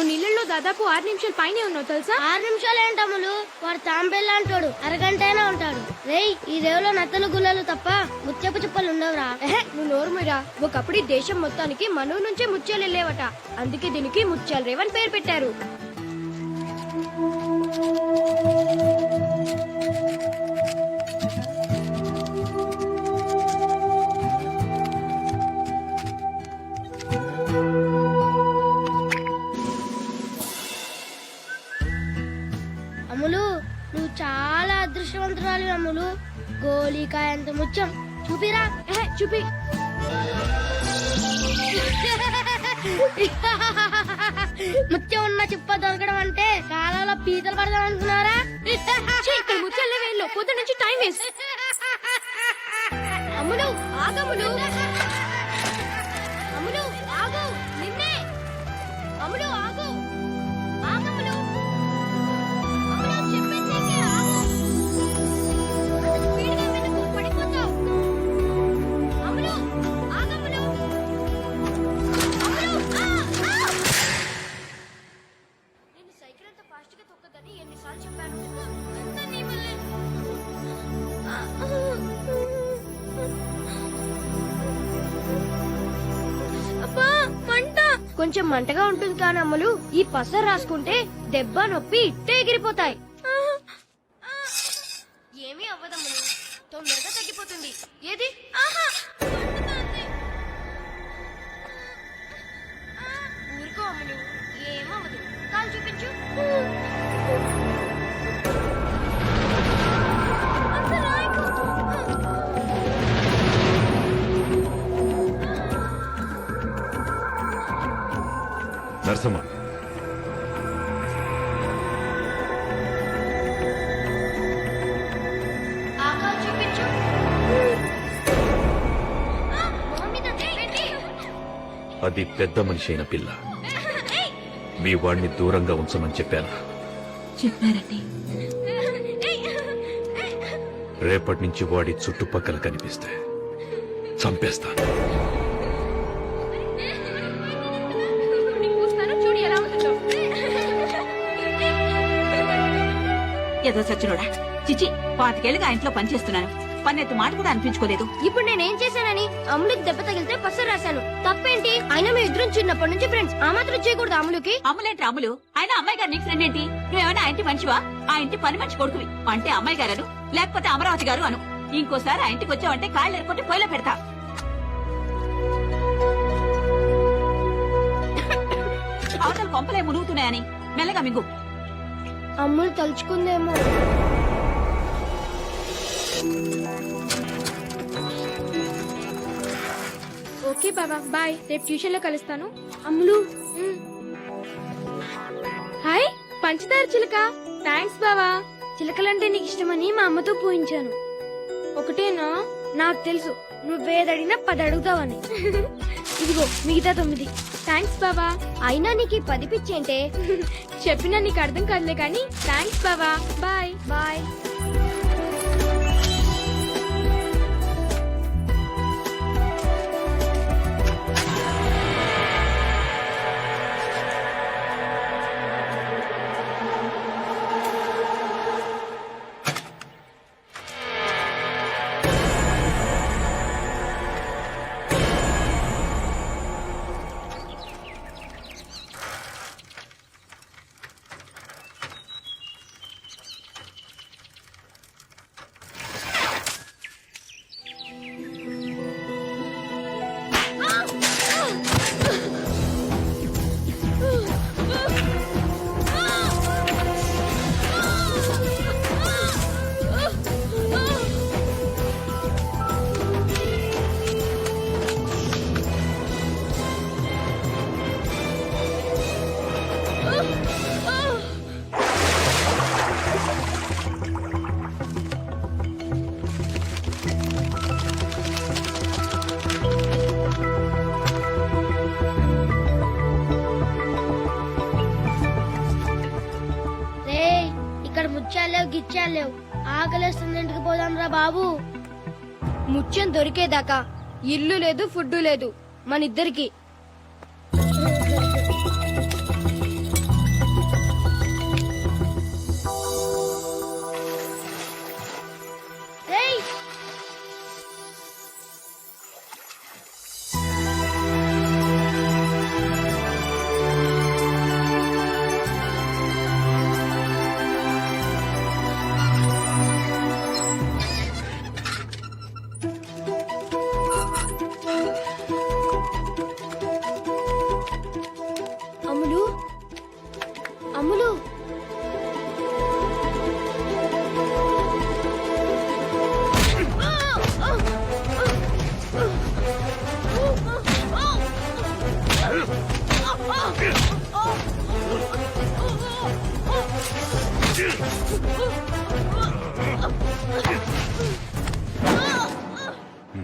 నువ్వు నీళ్ళలో దాదాపు 6 నిమిషాలు పైనే ఉన్నావు తెలుసా. 6 నిమిషాలు ఏంటమ్ములు, వాడు తాంబెల్లా అంటాడు, అరగంటైనా ఉంటాడు. రేయ్, ఈ రేవులో నత్తలు గుల్లలు తప్ప ముత్యపు చుప్పలు ఉండవురా. నువ్వు నోరుమిరా. ఒకప్పుడు ఈ దేశం మొత్తానికి మనూ నుంచే ముత్యాలు వెళ్ళేవట. అందుకే దీనికి ముత్యాల రేవ్ అని పేరు పెట్టారు. అమ్ములు, నువ్వు చాలా అదృష్టవంతురాలి అమ్ములు. గోళీకాయ అంత ముత్యం చూపిరా. చూపి. ముత్యం ఉన్న చిప్ప దొరకడం అంటే కాలంలో పీతలు పడదాం అనుకున్నారా? ఇక్కడ ముత్యాల వేల్లో పొద్దు నుంచి టైం వేస్ట్. అమ్ములు ఆగమ్ములు. అమ్ములు ఆగు. నిన్నే. అమ్ములు ఆగు. ఆగమ్ములు. అమ్ములు చెప్పేది నీకే. ఆగు. అంత స్పీడ్గా వెళ్ళకు, పడిపోతావు. అమ్ములు ఆగమ్ములు. అమ్ములు నేను సైకిల్ అంత ఫాస్ట్ గా తొక్కదని ఎన్నిసార్లు చెప్పాను. అంతా నీ వల్లే. అబ్బా మంట. కొంచెం మంటగా ఉంటుంది కానీ అమ్మలు, ఈ పసర రాసుకుంటే దెబ్బ నొప్పి ఇట్టే ఎగిరిపోతాయి. ఏమీ అవ్వదమ్మలు, తొందరగా తగ్గిపోతుంది. ఏది ఊరుకో అమ్మలు, ఏమవ్వదు. కాలు చూపించు. నరసమ్మ, ఆకాలు చూపించు. మమ్మీతో చెప్పండి. అది పెద్ద మనిషి అయిన పిల్ల. మీ వాడిని దూరంగా ఉంచమని చెప్పాను. చెప్పారండి. రేపటి నుంచి వాడి చుట్టుపక్కల కనిపిస్తే చంపేస్తాను. చూడు ఎలా ఉంటుందో. ఏదో సచ్చినోడా. చిచి, 25 ఏళ్ళుగా ఇంట్లో పనిచేస్తున్నాను. పన్నెత్తు మాట కూడా అనిపించుకోలేదు. ఇప్పుడు నేనేం చేశానని అమ్ములకి దెబ్బ తగిలితే పసరు రాశాను. తప్పేంటి? అయినా మీ ఇద్దరం చిన్నప్పటి నుంచి ఫ్రెండ్స్. ఆ మాత్రం చేయకూడదు అమ్ములకి. అమ్ములేంటి అమ్ములు? ఆయన అమ్మాయి గారు నీకు ఫ్రెండ్ ఏంటి? నువ్వేమైనా ఆ ఇంటి మనిషివా? ఆ ఇంటి పని మనిషి కొడుకువి అంటే అమ్మాయి గారు, లేకపోతే అమరావతి గారు అను. ఇంకోసారి ఆ ఇంటికి వచ్చావంటే కాళ్ళు ఎరుకుంటే పొయ్యిలో పెడతా. అవతల కొంపలే మునుగుతున్నాయని మెల్లగా మింగు. అమ్ములు తలుచుకుందేమో. ఓకే బాబా, బాయ్. రేపు ట్యూషన్ లో కలుస్తాను. అమ్ములు. హాయ్ పంచదార చిలక. థ్యాంక్స్ బావా. చిలకలంటే నీకు ఇష్టమని మా అమ్మతో పూయించాను. ఒకటేనా? నాకు తెలుసు నువ్వేదడినా 10 అడుగుతావని. ఇదిగో మిగతా 9. థ్యాంక్స్ బాబా. అయినా నీకు 10 పిచ్చేంటే? చెప్పినా నీకు అర్థం కాదులే కానీ థ్యాంక్స్ బాబా. Bye bye. గిచ్చాలేవు. ఆకలేస్తుంది, ఇంటికి పోదాం రా బాబు. ముత్యం దొరికేదాకా ఇల్లు లేదు, ఫుడ్ లేదు మన ఇద్దరికి. అమ్ములు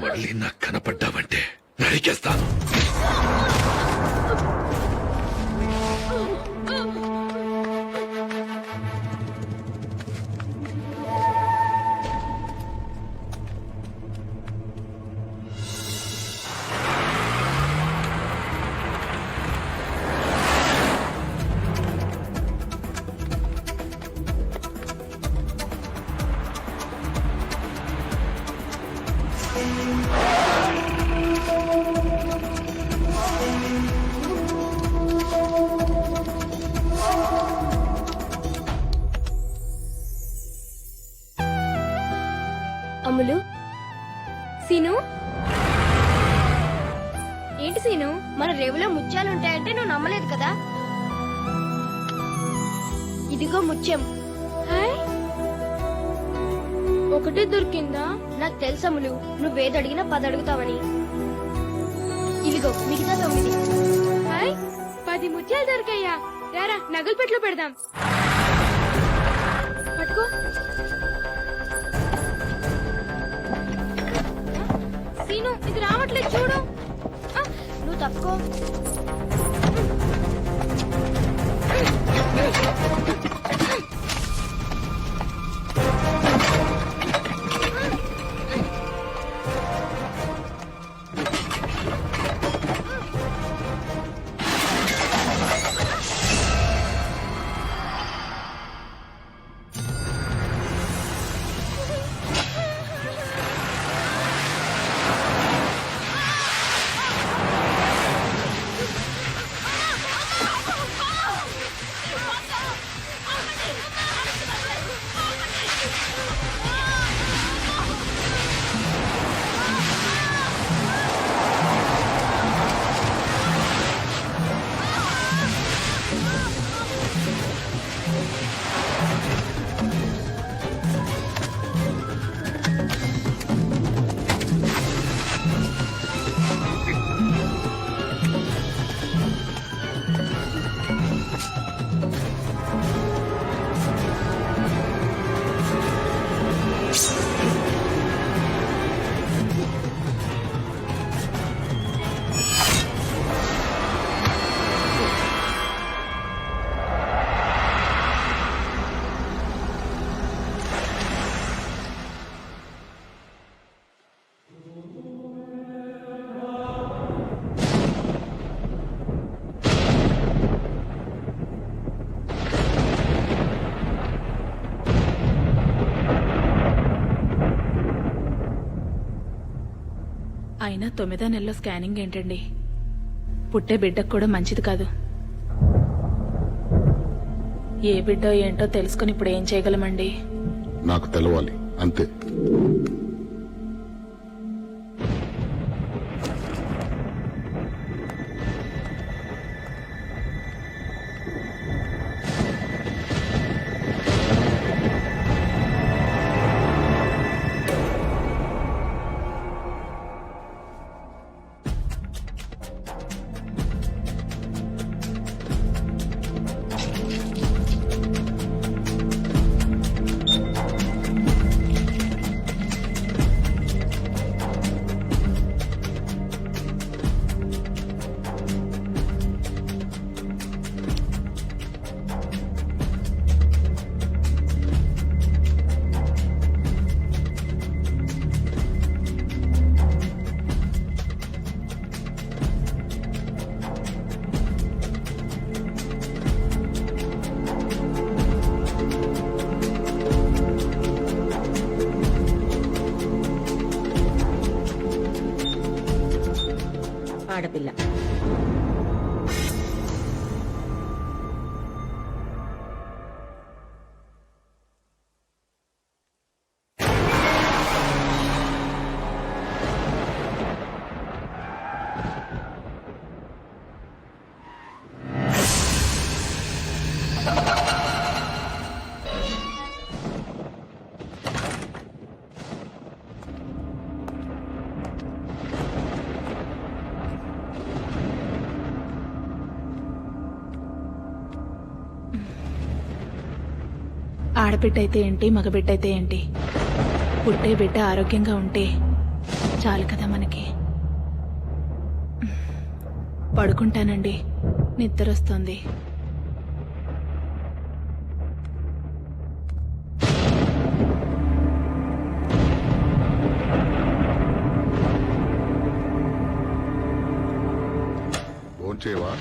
మళ్ళీ నాకు కనపడ్డావంటే నరికేస్తాను. అమ్ములు, సీను, ఏంటి సీను? మన రేవులో ముత్యాలు ఉంటాయంటే నువ్వు నమ్మలేదు కదా. ఇదిగో ముత్యం. హాయ్, ఒకటి దొరికిందా? నాకు తెలుసమ్ములు, నువ్వేది అడిగినా 10 అడుగుతావని. ఇదిగో మిగతా 9. హాయ్, 10 ముత్యాలు దొరికాయ్యా. రారా నగలు పెట్లో పెడదాం. పట్టుకో. సీను, ఇది రావట్లేదు చూడు. నువ్వు తప్పుకో. అయినా 9వ నెలలో స్కానింగ్ ఏంటండి? పుట్టే బిడ్డకు కూడా మంచిది కాదు. ఏ బిడ్డో ఏంటో తెలుసుకుని ఇప్పుడు ఏం చేయగలమండి? నాకు తెలవాలి అంతే. ఆడపిల్ల. ఆడబిడ్డ అయితే ఏంటి మగబిడ్డ అయితే ఏంటి, పుట్టే బిడ్డ ఆరోగ్యంగా ఉంటే చాలు కదా మనకి. పడుకుంటానండి, నిద్రొస్తుంది. ఫోన్ చేయవా?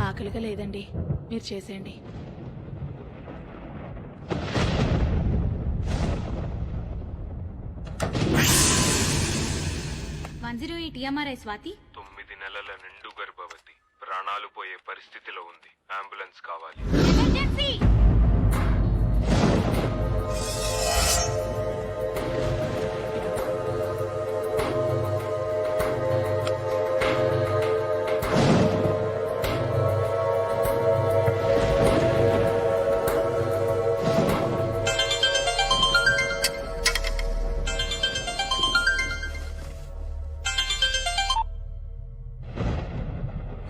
ఆకలిగా లేదండి, మీరు చేసేయండి. స్వాతి 9 నెలల నిండు గర్భవతి, ప్రాణాలు పోయే పరిస్థితిలో ఉంది. అంబులెన్స్ కావాలి.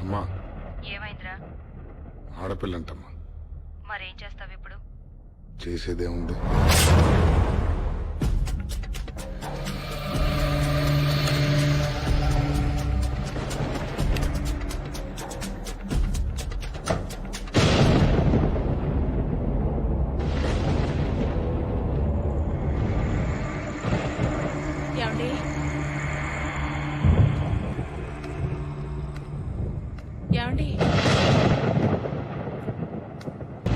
అమ్మా, ఏమైందిరా? ఆడపిల్లంటమ్మా. మరేం చేస్తావు ఇప్పుడు? చేసేదేముంది? ఏమండి? ఏమండి?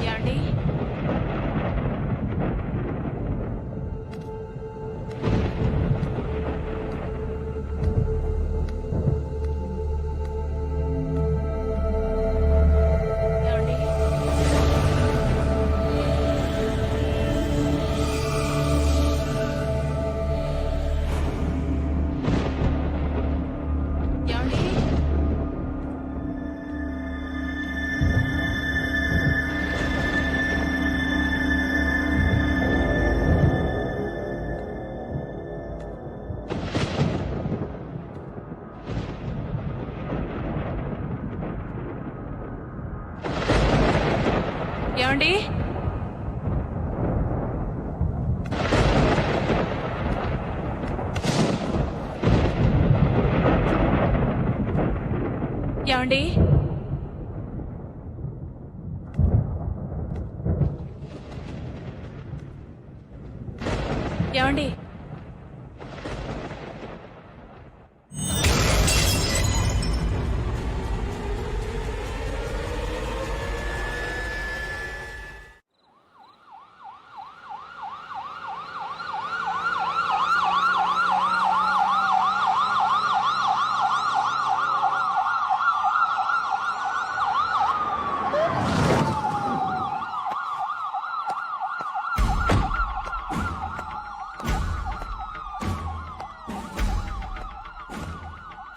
ఏమండి? ఏమండి? ఏమండి? ఏమండి? ఏమండి? ఏమండి?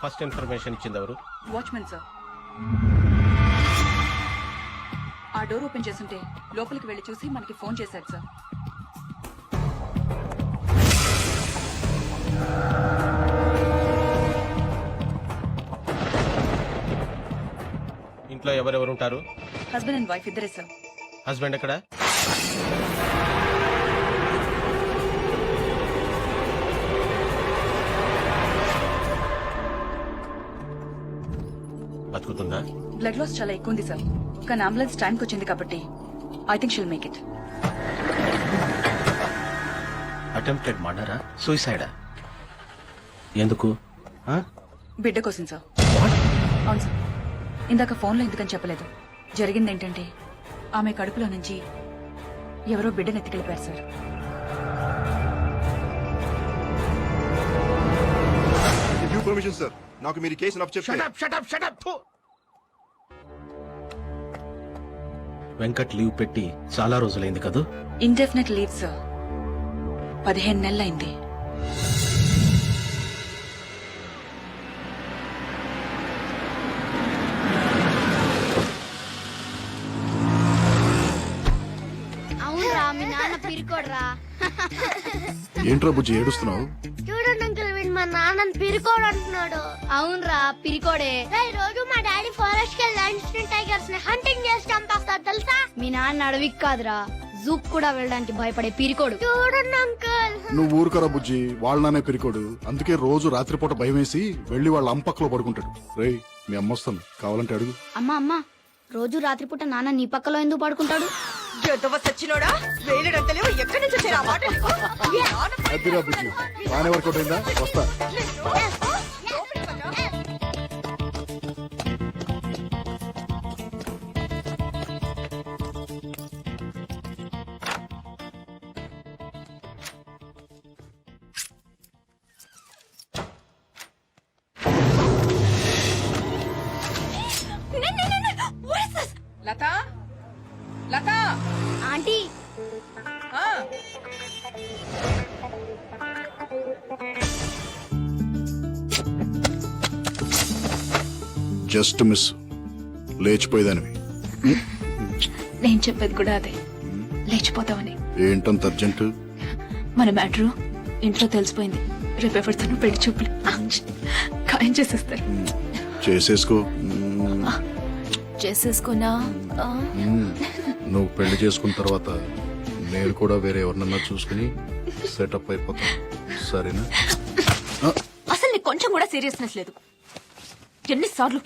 ఫస్ట్ ఇన్ఫర్మేషన్ ఇచ్చింది ఎవరు? Watchman sir. ఆ డోర్ ఓపెన్ చేస్తుంటే లోపలికి వెళ్లి చూసి మనకి ఫోన్ చేశాడు సార్. ఇంట్లో ఎవరెవరు ఉంటారు? హస్బెండ్ అండ్ వైఫ్ ఇద్దరే సార్. హస్బెండ్ ఎక్కడ? బతుకుతుందా? బ్లడ్ లాస్ చాలా ఎక్కువ ఉంది సార్, కానీ అంబులెన్స్ టైంకి వచ్చింది కాబట్టి I think she'll make it. Attempted మర్డరా, సూసైడా? ఎందుకు? బిడ్డ కోసం సార్. అవును సార్. ఇందాక ఫోన్లో ఎందుకని చెప్పలేదు. జరిగింది ఏంటంటే ఆమె కడుపులో నుంచి ఎవరో బిడ్డను ఎత్తుకెళ్ళిపోయారు సార్. పర్మిషన్ సార్, నాకు మీరు కేసు నప్పు చెప్తే. వెంకట్ లీవ్ పెట్టి చాలా రోజులైంది కదూ? Indefinite leave sir. 15 నెలలైంది. అవునరా, మీ నాన్న పిరికోడ్రా. ఏంట్రా బుజ్జి ఏడుస్తున్నావు? చూడండి అంకుల్, వీడు మా నాన్నని పిరికోడు అంటున్నాడు. అవునరా, పిరికోడే. రోజు మా డాడీ ఫారెస్ట్ కి వెళ్ళి లయన్స్ ని టైగర్స్ ని హంటింగ్ చేసి చంపేస్తాడు తెలుసా. మీ నాన్న అడవికి కాదురా, జూక్ కూడా వెళ్ళడానికి భయపడే పీరికోడు చూడండి అంకల్. నువ్వు ఊరుకరా బుజ్జి, వాళ్ళనే పిరికోడు. అందుకే రోజు రాత్రిపూట భయం వేసి వెళ్లి వాళ్ళ అంపక్కలో పడుకుంటాడు. రేయ్ మీ అమ్మ వస్తాను, కావాలంటే అడుగు. అమ్మా రోజు రాత్రిపూట నాన్న నీ పక్కలో ఎందుకు పడుకుంటాడు? అదిరా బుజ్జి, బానే వర్కౌట్ అయిందా? వస్తా. Latha Latha aunty just miss, లేచిపోయేదానివి. నేను చెప్పేది కూడా అదే, లేచిపోతావని. ఏంటంత అర్జెంట్? మన మ్యాటరు ఇంట్లో తెలిసిపోయింది. రేపు ఎవరితోనూ పెళ్లి చూపులు ఖాయం చేసేస్తారు. చేసేసుకో. చేసేసుకున్నా నువ్వు పెళ్లి చేసుకున్న తర్వాత నేను కూడా వేరే ఎవరినన్నా చూసుకుని సెటప్ అయిపోతా. సరేనా? అసలు నీకు కొంచెం కూడా సీరియస్నెస్ లేదు. ఎన్నిసార్లు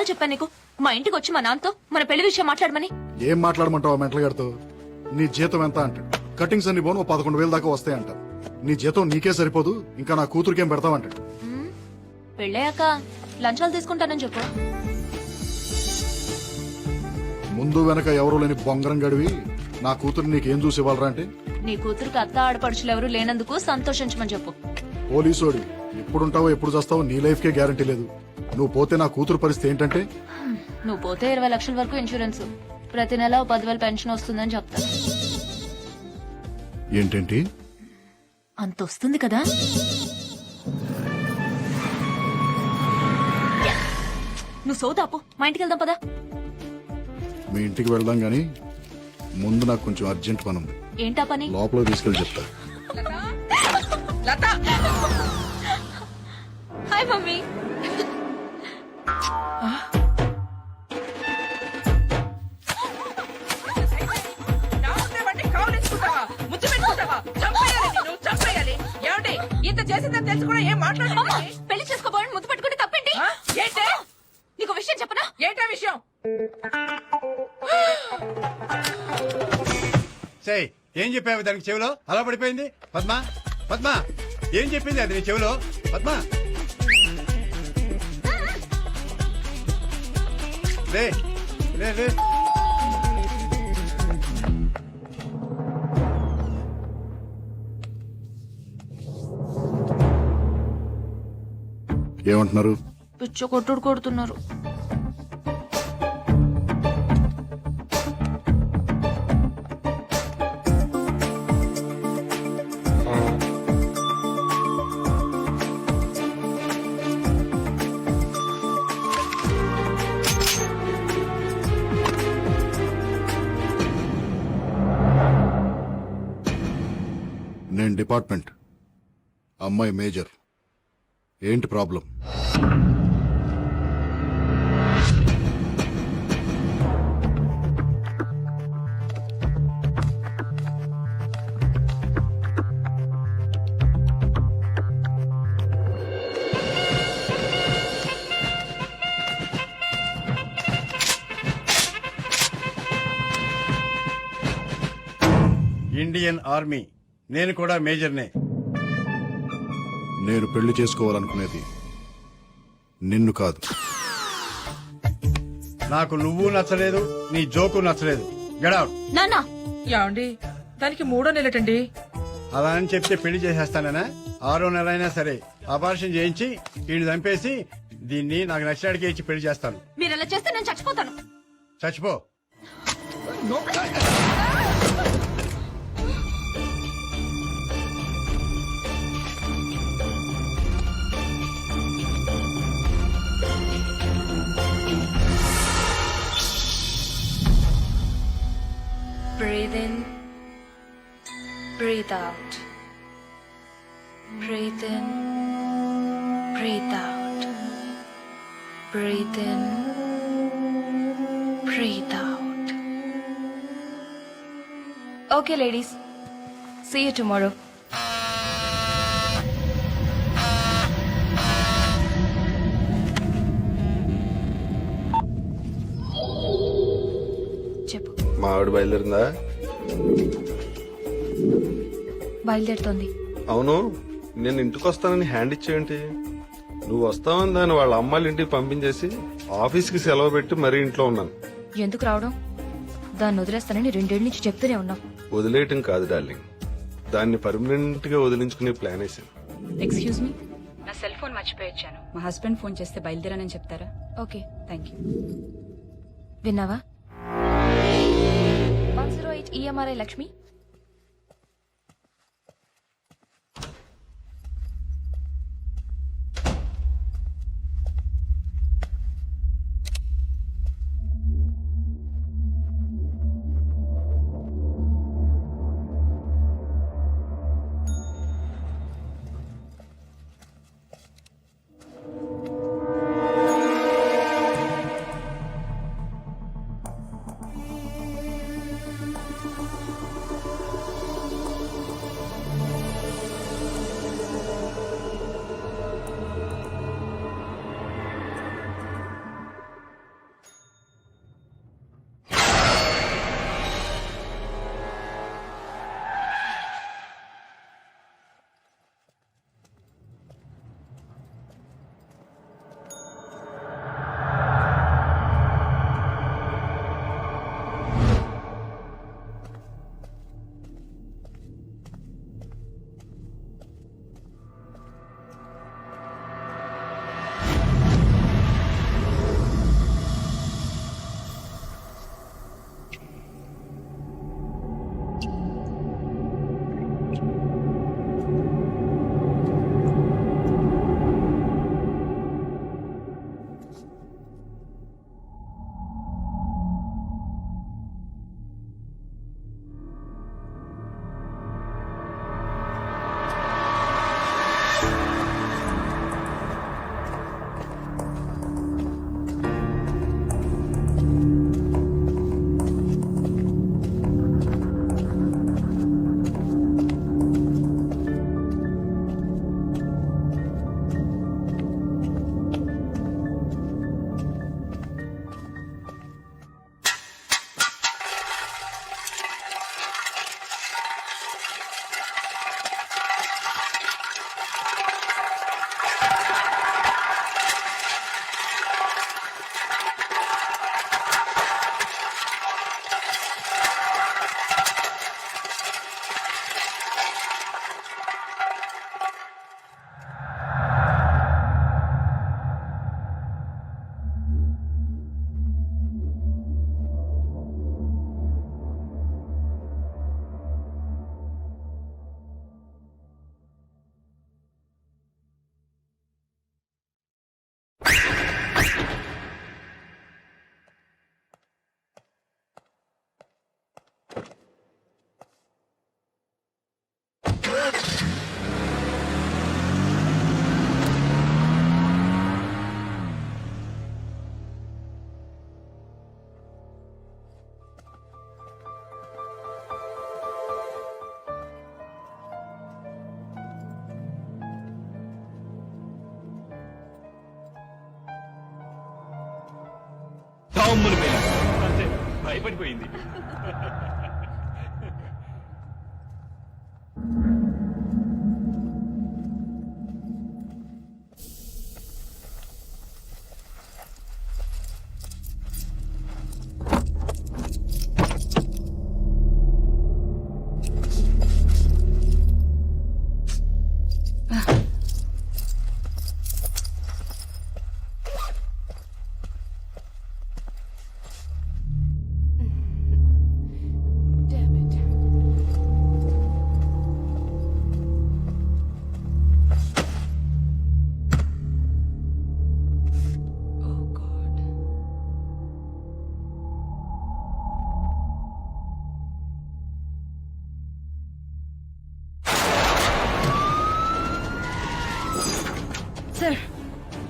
చెప్పాను నీకు మా ఇంటికి వచ్చి మా నాన్నతో మన పెళ్లి విషయం మాట్లాడమని? ఏం మాట్లాడమంటావు మెంటల్ గారితో? నీ జీతం ఎంత అంటాడు. కటింగ్స్ అన్ని పోను 11,000 దాకా వస్తాయంట. నీ జీతం నీకే సరిపోదు, ఇంకా నా కూతురికేం పెడతావంటాడు. పెళ్ళయ్యాక లంచాలు తీసుకుంటానని చెప్పు. ముందు వెనక ఎవరూ లేని బొంగరం గడివి నా కూతురు నీకేం చూసి ఇవ్వాలరా అంటే? నీ కూతురికి అత్త ఆడపడుచులు ఎవరు లేనందుకు సంతోషించమని చెప్పు. పోలీసోడి ఎప్పుడుంటావో ఎప్పుడు చేస్తావో నీ లైఫ్ కే గ్యారంటీ లేదు. నువ్వు పోతే నా కూతురు పరిస్థితి ఏంటంటే? నువ్వు పోతే 20 లక్షల వరకు ఇన్సూరెన్స్, ప్రతి నెల 10,000 పెన్షన్ వస్తుందని చెప్తా. ఏంటేంటి? అంత వస్తుంది కదా. నువ్వు సోదాపు, మా ఇంటికి వెళ్దాం పదా. మీ ఇంటికి వెళ్దాం గాని ముందు నాకు కొంచెం అర్జెంట్ పని ఉంది. ఏంటా పని? లోపల తీసుకెళ్ళి చెప్తా. Hi mummy. ఇంత చేసిందని తెలుసు కూడా ఏం మాట్లాడుతున్నా? పెళ్లి చేసుకోబోయని ముద్దు పెట్టుకుంటే తప్పేంటి? ఏంటే? నీకు విషయం చెప్పనా? ఏంటా విషయం? సై ఏం చెప్పావు దానికి చెవిలో అలా పడిపోయింది? పద్మ పద్మ ఏం చెప్పింది అది నీ చెవిలో? పద్మ లే లే లే. ఏమంటున్నారు? పిచ్చ కొట్టుడు కొడుతున్నారు. నేను డిపార్ట్మెంట్, అమ్మాయి మేజర్. ఏంటి ప్రాబ్లం? ఇండియన్ ఆర్మీ, నేను కూడా మేజర్నే. నేను పెళ్లి చేసుకోవాలనుకునేది నిన్ను కాదు. నాకు నువ్వు నచ్చలేదు, నీ జోకు నచ్చలేదు. Get out. నాన్న యాండి దానికి 3వ నెలటండి. అలా అని చెప్తే పెళ్లి చేసేస్తానా? 6వ నెల అయినా సరే ఆపరేషన్ చేయించి వీడిని చంపేసి దీన్ని నాకు నచ్చినడికి ఇచ్చి పెళ్లి చేస్తాను. మీరు అలా చేస్తే నేను చచ్చిపోతాను. చచ్చిపో. Breathe in, breathe out. Breathe in, breathe out. Breathe in, breathe out. Okay ladies, see you tomorrow. చెప్పు. మా ఆవిడ బయలుదేరిందా? బయలుదేరుతోంది. అవును, నేను ఇంటికి వస్తానని హ్యాండ్ ఇచ్చేయంటి. నువ్వు వస్తావని దాన్ని వాళ్ళ అమ్మాయిల ఇంటికి పంపించేసి ఆఫీస్కి సెలవు పెట్టి మరీ ఇంట్లో ఉన్నాను. ఎందుకు రావడం? దాన్ని వదిలేస్తానని 2 ఏళ్ల నుంచి చెప్తూనే ఉన్నావు. వదిలేయటం కాదు డార్లింగ్, దాన్ని పర్మనెంట్ గా వదిలించుకునే ప్లాన్ వేసాను. ఎక్స్క్యూజ్ మీ, నా సెల్ ఫోన్ మర్చిపోయొచ్చాను. మా హస్బెండ్ ఫోన్ చేస్తే బయలుదేరానని చెప్తారా? Okay, thank you. విన్నావా? 108 EMRI లక్ష్మి. భయపడిపోయింది. సార్,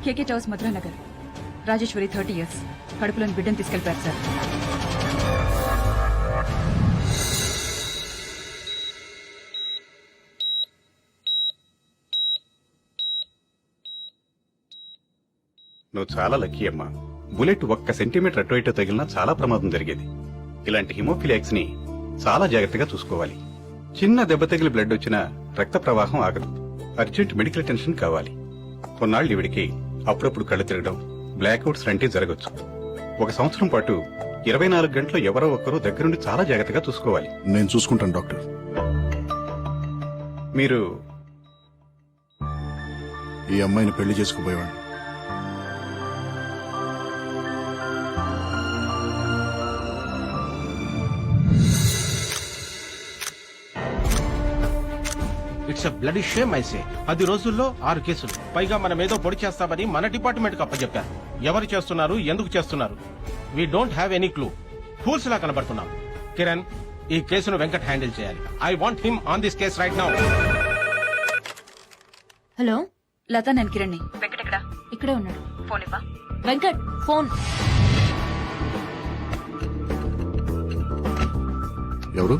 కేకే టవర్స్ మధురానగర్, రాజేశ్వరి 30 years, కడుపులోని బిడ్డను తీసుకెళ్లిపారు సార్. నువ్వు చాలా లక్కీ అమ్మా. బుల్లెట్ 1 సెంటీమీటర్ అటు ఇటు తగిలినా చాలా ప్రమాదం జరిగేది. ఇలాంటి హిమోఫిలియాక్స్ ని చాలా జాగ్రత్తగా చూసుకోవాలి. చిన్న దెబ్బ తగిలి బ్లడ్ వచ్చినా రక్త ప్రవాహం ఆగదు. అర్జెంట్ మెడికల్ అటెన్షన్ కావాలి. కొన్నాళ్ళు ఈవిడికి అప్పుడప్పుడు కళ్ళు తిరగడం, బ్లాక్అవుట్స్ లాంటివి జరగచ్చు. 1 సంవత్సరం పాటు 24 గంటలు ఎవరో ఒకరు దగ్గరుండి చాలా జాగ్రత్తగా చూసుకోవాలి. నేను చూసుకుంటాను డాక్టర్. మీరు ఈ అమ్మాయిని పెళ్లి చేసుకుపోయేవాడిని. It's a bloody shame I say. 10 రోజుల్లో 6 కేసులు, పైగా మనం ఏదో పొడి చేస్తామని మన డిపార్ట్మెంట్ కి అప్పచెప్పారు. ఎవరు చేస్తున్నారు, ఎందుకు చేస్తున్నారు? We don't have any clue. Fools లా కనబడుతున్నాం. కిరణ్, ఈ కేసును వెంకట్ హ్యాండిల్ చేయాలి. I want him on this case right now. Hello, Latha, నేను కిరణ్ని. వెంకట్ ఎక్కడా? ఇక్కడే ఉన్నాడు. ఫోన్ ఇవ్వా. వెంకట్ ఫోన్. ఎవరు?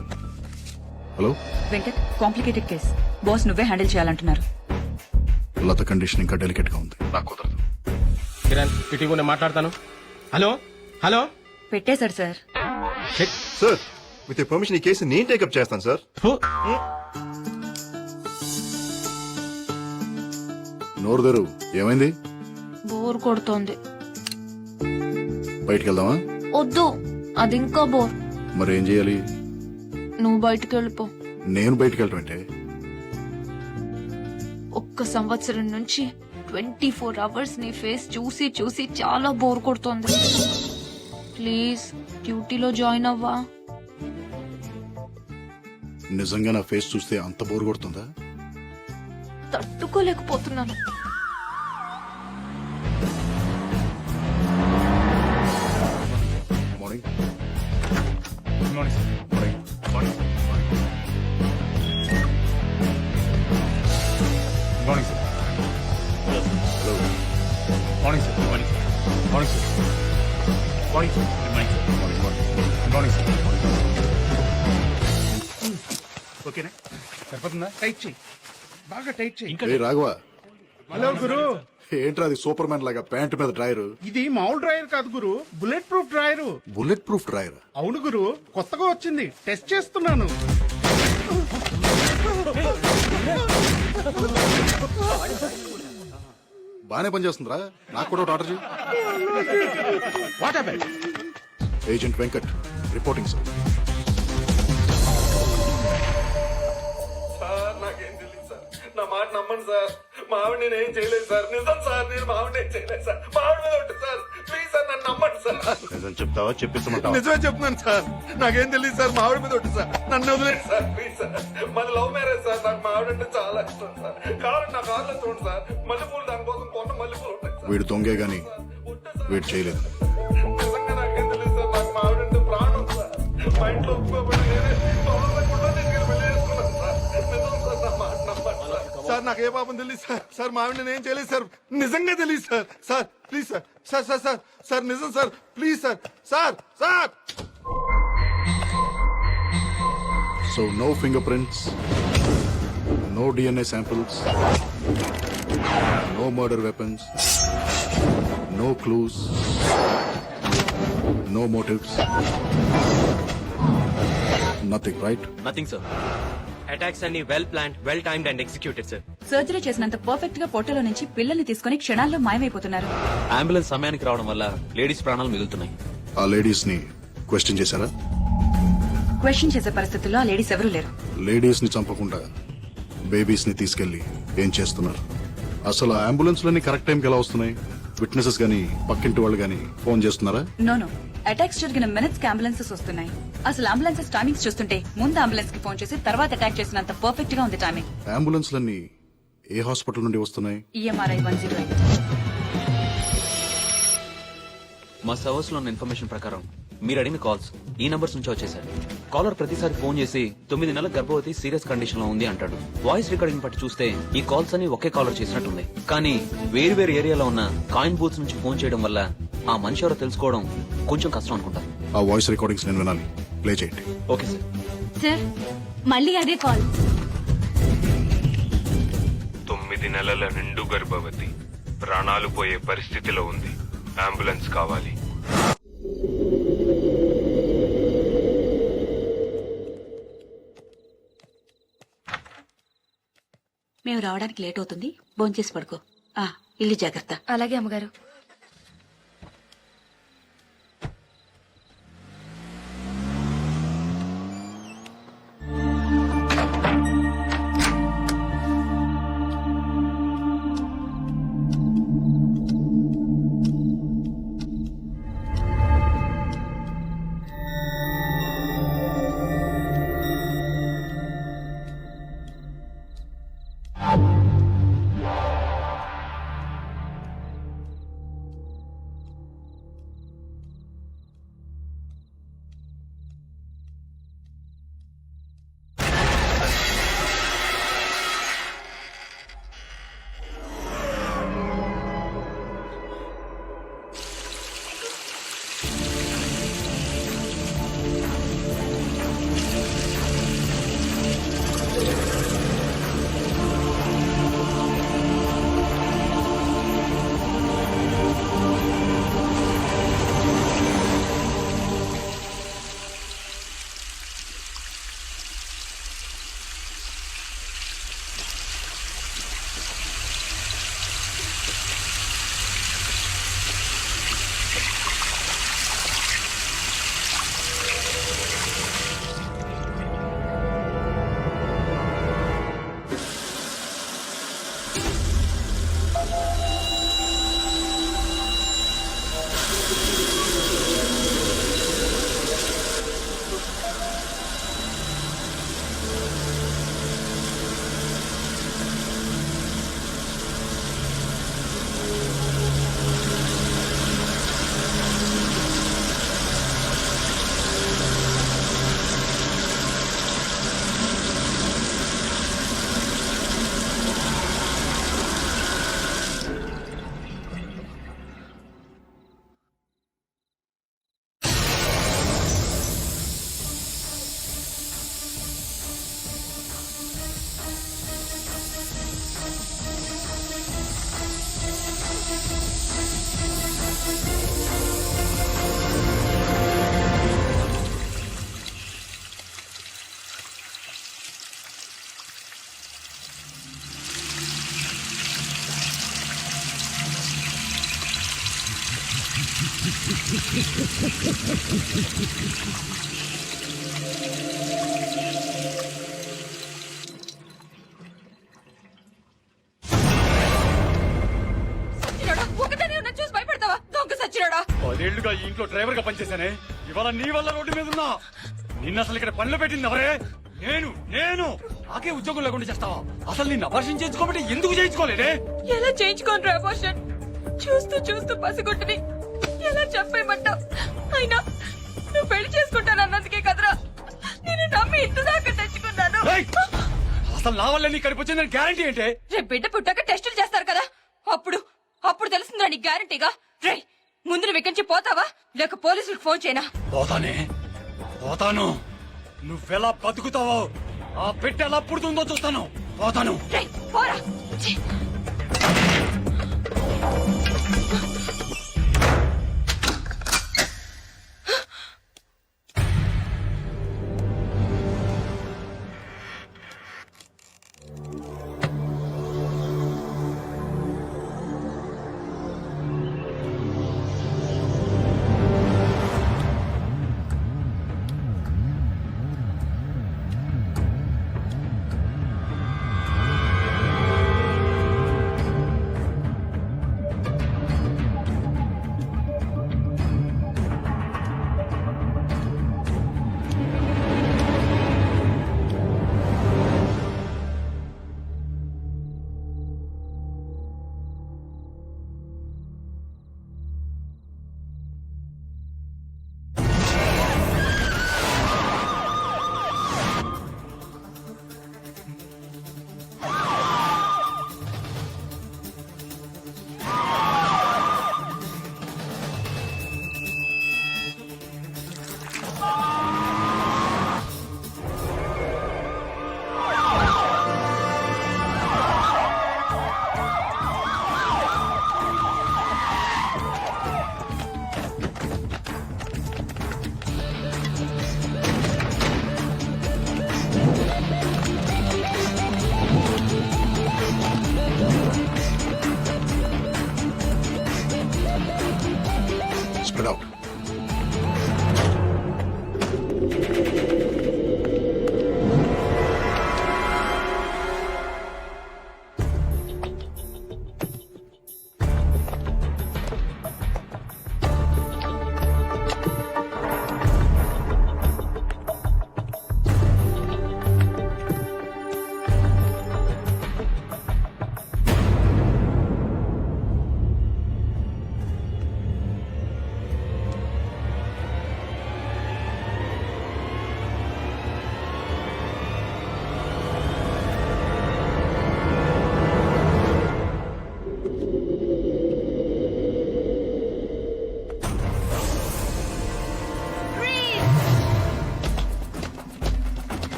Hello, Venkat, complicated case. Boss నువ్వే హ్యాండిల్ చేయాలంటున్నారు. లత కండిషన్ ఇంకా డెలికేట్ గా ఉంది, నాకు కుదరదు. కిరణ్, ఇటీవల నేను మాట్లాడతాను. Hello hello. పెట్టేశారు సార్. సార్, విత్ పర్మిషన్ ఈ కేసు నేను టేకప్ చేస్తాను సార్. నోరు తెరు. ఏమైంది? బోర్ కొడుతోంది. బయటికి వెళ్దామా? వద్దు, అది ఇంకా బోర్. మరి ఏం చేయాలి? నువ్వు బయటికి వెళ్ళిపో. నేను బయటికి వెళ్ళటం అంటే 1 సంవత్సరం నుంచి 24 అవర్స్ నీ ఫేస్ చూసి చూసి చాలా బోర్ కొడుతోంది. ప్లీజ్ డ్యూటీలో జాయిన్ అవ్వా. నిజంగా నా ఫేస్ చూస్తే అంత బోర్ కొడుతుందా? తట్టుకోలేకపోతున్నాను. మార్నింగ్. ఓకేనా? సరిపోతుందా? టైట్ చెయ్యి, బాగా టైట్ చెయ్యి. ఏ రాఘవ, హలో గురు. ఏంట్రా అది సూపర్ మ్యాన్ లాగా ప్యాంట్ మీద డ్రైర్? ఇది మామూలు డ్రైవర్ కాదు గురు, bullet proof driver. Bullet proof dryer? అవును గురు, కొత్తగా వచ్చింది, టెస్ట్ చేస్తున్నాను. బానే పనిచేస్తుందిరా. నాకు కూడా ఒకటి ఆర్డర్ చేయి. What happened? Agent Venkat reporting sir. Sir, నాకేం తెలియదు సార్. నా మాట నమ్మండి సార్. మా ఆవిడ నేనేం చేయలేదు సార్. నిజం సార్, నేను మా ఆవిడ ఏం చేయలేదు సార్. మా ఆవిడ మీద ఉంటుంది సార్. ప్లీజ్ సార్, నన్ను నమ్మండి సార్. నిజం చెప్తావా, చెప్పిస్తామంటావా? నిజమే చెప్తున్నాను సార్. నాకేం తెలియదు సార్. మా ఆవిడ మీద ఉంటుంది సార్. నన్ను వదిలేదు సార్, ప్లీజ్ సార్. మాది లవ్ మ్యారేజ్ సార్. నాకు మా ఆవిడ అంటే చాలా ఇష్టం సార్. కావాలంటే నా కార్లో చూడండి సార్. మల్లెపూలు దానికోసం కొన్న మల్లెపూలు ఉంటాయి సార్. వీడు దొంగే గాని వీడు చేయలేదు. నిజంగా నాకేం తెలియదు సార్. నాకు మా ఆవిడ అంటే ప్రాణం సార్. మా ఇంట్లో ఒప్పుకోబడి నేనే తొందరకుండా దగ్గర పెళ్లి చేసుకున్నాను సార్. నిజం సార్, నా మాట నమ్మండి సార్. సార్, నాకు ఏ పాపం తెలియదు సార్. సార్, మా ఆవిడ నేనేం చేయలేదు సార్. నిజంగా తెలియదు sir. Sir please sir. Sir sir sir sir నిజం sir. Please sir. Sir sir. So no fingerprints, no DNA samples, no murder weapons, no clues, no motives, nothing, right? Nothing sir. Attacks అన్ని well planned, well timed and executed sir. Surgery చేసినంత perfect గా పొట్టలో నుంచి పిల్లల్ని తీసుకుని క్షణాల్లో మాయమైపోతున్నారు. Ambulance సమయానికి రావడం వల్ల లేడీస్ ప్రాణాలు మిగులుతున్నాయి. ఆ లేడీస్ ని క్వశ్చన్ చేశారా? క్వశ్చన్ చేసే పరిస్థితుల్లో ఆ లేడీస్ ఎవరూ లేరు. లేడీస్ ని చంపకుండా బేబీస్ ని తీసుకెళ్లి ఏం చేస్తున్నారు? అసలు ఆ అంబులెన్స్ లన్నీ కరెక్ట్ టైంకి ఎలా వస్తున్నాయి? విట్నెసెస్ గానీ పక్కింటి వాళ్ళు గానీ ఫోన్ చేస్తున్నారా? నో, అటాక్స్ జరిగిన మినిట్స్ కి అంబులెన్సెస్ వస్తున్నాయి. అసలు అంబులెన్సెస్ టైమింగ్స్ చూస్తుంటే ముందు అంబులెన్స్ కి ఫోన్ చేసి తర్వాత అటాక్ చేసినంత పర్ఫెక్ట్ గా ఉంది టైమింగ్. అంబులెన్స్ లన్నీ ఏ హాస్పిటల్ నుండి వస్తున్నాయి? EMRI 108. మా సర్వర్స్ లో ఉన్న ఇన్ఫర్మేషన్ ప్రకారం మీరు అడిగిన కాల్స్ ఈ నంబర్స్ నుంచి వచ్చేసారు. కాలర్ ప్రతిసారి ఫోన్ చేసి 9 నెలల గర్భవతి సీరియస్ కండిషన్ లో ఉంది అంటాడు. వాయిస్ రికార్డింగ్ బట్టి చూస్తే ఈ కాల్స్ అన్ని ఒకే కాలర్ చేసినట్టుంది. కానీ వేరు వేరు ఏరియాలో ఉన్న కాయిన్ బూత్స్ నుంచి ఫోన్ చేయడం వల్ల ఆ మనిషి ఎవరో తెలుసుకోవడం కొంచెం కష్టం అనుకుంటా. ఆ వాయిస్ రికార్డింగ్స్ నేను వినాలి. ప్లే చేయండి. Okay sir. సార్, మళ్ళీ అదే కాల్. 9 నెలల నిండు గర్భవతి ప్రాణాలు పోయే పరిస్థితిలో ఉంది. అంబులెన్స్ కావాలి. మేము రావడానికి లేట్ అవుతుంది, భోంచేసి పడుకో. ఇల్లు జాగ్రత్త. అలాగే అమ్మగారు. ఒకదాని ఉన్న చూసి భయపడతావా? దొంగ సచ్చినాడా? 10 ఏళ్లుగా ఈ ఇంట్లో డ్రైవర్ గా పనిచేశానే, ఇవాళ నీ వల్ల రోడ్డు మీద ఉన్నా. నిన్న అసలు ఇక్కడ పనులు పెట్టింది ఎవరే? నేను నాకే ఉద్యోగం లేకుండా చేస్తావా? అసలు నిన్ను అపర్షన్ చేయించుకోబట్టి ఎందుకు చేయించుకోలేదే? ఎలా చేయించుకోనరా అబార్షన్? చూస్తూ చూస్తూ పసిగొట్టుని ఎలా చెప్పేయమంటావు? అయినా నువ్వు పెళ్లి చేసుకుంటానన్నందుకే కదరా నేను నమ్మి ఇంత దాకా తెచ్చుకున్నాను. ఏయ్! అసలు నా వల్ల నీ కడుపు వచ్చిందని గ్యారంటీ ఏంటే? రేపు బిడ్డ పుట్టాక టెస్టులు చేస్తారు కదా, అప్పుడు తెలుస్తుందా నీకు గ్యారంటీగా? రే ముందు నువ్వు ఇక్కడి నుంచి పోతావా లేక పోలీసులకు ఫోన్ చేయనా? పోతాను. నువ్వెలా బతుకుతావో, ఆ పెట్టె ఎలా పుడుతుందో చూస్తాను. పోతాను. రేయ్, పోరా. ఛీ.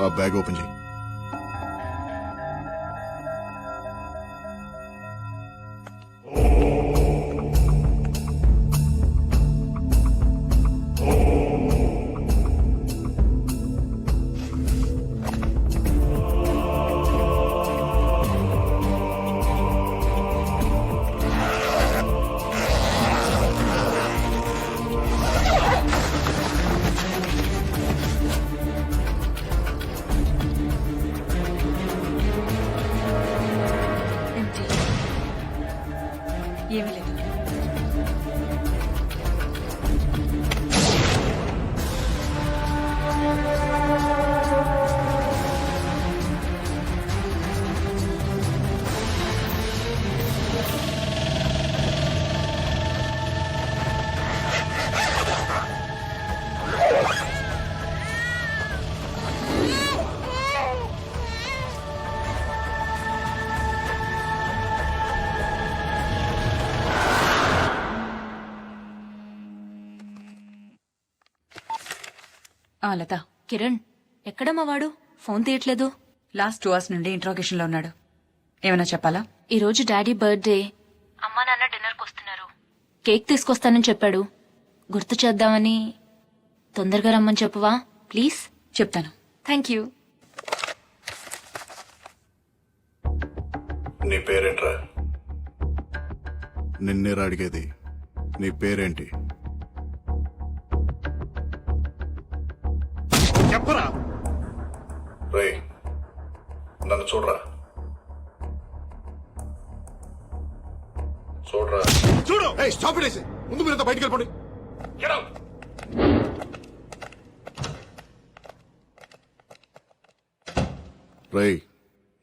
ఆ బ్యాగ్ ఓపెన్ చేయి. ఏంటి? ఏమీ లేదు. లత, కిరణ్ ఎక్కడమ్మా వాడు? ఫోన్ తీయట్లేదు. లాస్ట్ 2 hours నుండి ఇంట్రాగేషన్ లో ఉన్నాడు. ఏమైనా చెప్పాలా? ఈ రోజు డాడీ బర్త్డే. అమ్మా నాన్న డిన్నర్కి వస్తున్నారు. కేక్ తీసుకొస్తానని చెప్పాడు. గుర్తు చేద్దామని. తొందరగా రమ్మని చెప్పవా ప్లీజ్? చెప్తాను. Thank you. నీ పేరేంట్రా? నిన్నేరా అడిగేది. నీ పేరేంటి? చెప్పరా. రే, నన్ను చూడరా. చూడరా. చూడు. Stop it. ముందు మీరంతా బయటికి వెళ్ళిపోండి. రే,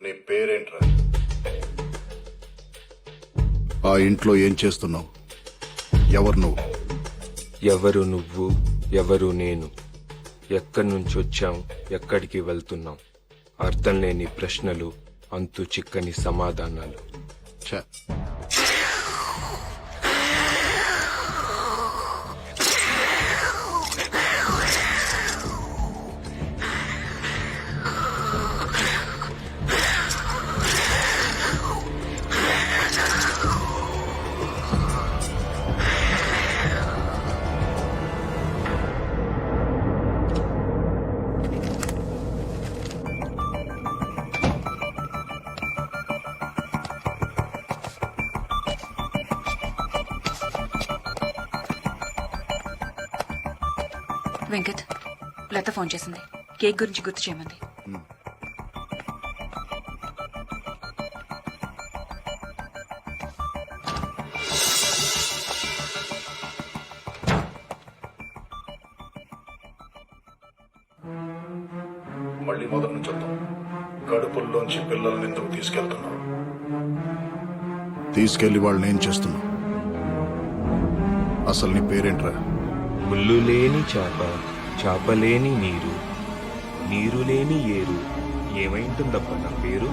నీ పేరేంట్రా? ఆ ఇంట్లో ఏం చేస్తున్నావు? ఎవరు నువ్వు? ఎవరు నువ్వు, ఎవరు నేను, ఎక్కడి నుంచి వచ్చాం, ఎక్కడికి వెళ్తున్నాం, అర్థం లేని ప్రశ్నలు, అంతు చిక్కని సమాధానాలు. ఛ. వెంకట్, లత ఫోన్ చేసింది. కేక్ గురించి గుర్తు చేయమంది. మళ్ళీ మొదటి నుంచి వద్దాం. కడుపుల్లోంచి పిల్లల్ని ఎందుకు తీసుకెళ్తున్నావు? తీసుకెళ్లి వాళ్ళని ఏం చేస్తున్నావు? అసలు నీ పేరేంట్రా? ముళ్ళు లేని చాప, చాప లేని నీరు, నీరు లేని ఏరు, ఏమైంటుందబ్బా నా పేరు?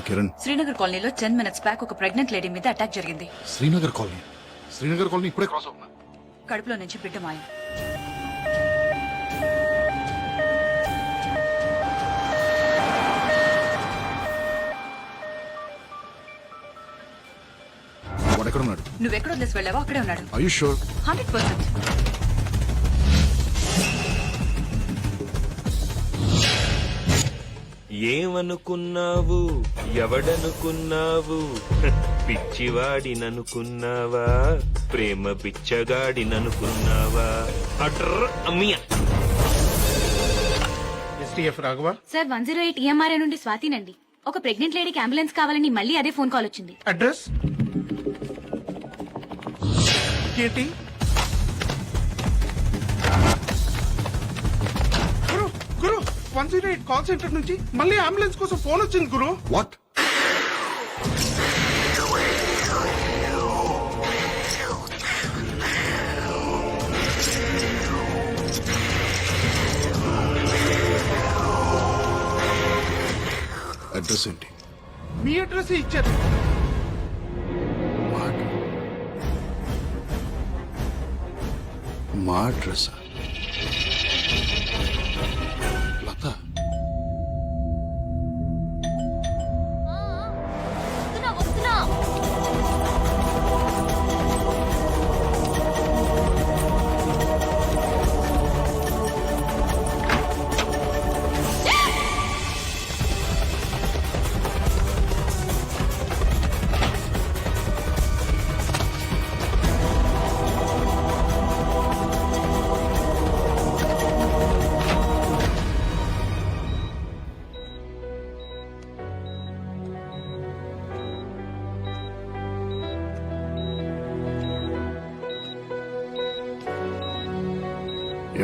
కిరణ్? శ్రీనగర్ కాలనీలో 10 minutes బ్యాక్ ఒక ప్రెగ్నెంట్ లేడీ మీద అటాక్ జరిగింది. శ్రీనగర్ కాలనీ. శ్రీనగర్ కాలనీ ఇప్పుడే క్రాస్ అవుతున్నా. కడుపులో నుంచి బిడ్డ మాయం. వాడు ఎక్కడున్నాడు? నువ్వెక్కడ వదిలేసి వెళ్ళావో అక్కడే ఉన్నాడు. Are you sure? 100%. ఏమనుకున్నావు, ఎవడనుకున్నావు? పిచ్చివాడిననుకున్నావా, ప్రేమ బిచ్చగాడిననుకున్నావా? అట్ర అమ్మియా. ఎస్టీఎఫ్ రాఘవ. సార్ 108 EMRA నుండి స్వాతినండి. ఒక ప్రెగ్నెంట్ లేడీకి అంబులెన్స్ కావాలని మళ్ళీ అదే ఫోన్ కాల్ వచ్చింది. అడ్రస్ ఏంటి? గురు గురు 108 కాల్ సెంటర్ నుంచి మళ్ళీ అంబులెన్స్ కోసం ఫోన్ వచ్చింది గురు. వాట్? అడ్రస్ ఏంటి? మీ అడ్రస్ ఇచ్చారు. మా అడ్రస్ లత.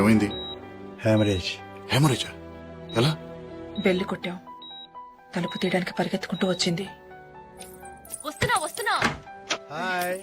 ఏమైంది? హ్యామరేజ్. హెమరేజా? ఎలా? బెల్లు కొట్టాం. తలుపు తీయడానికి పరిగెత్తుకుంటూ వచ్చింది. వస్తున్నా. హాయ్.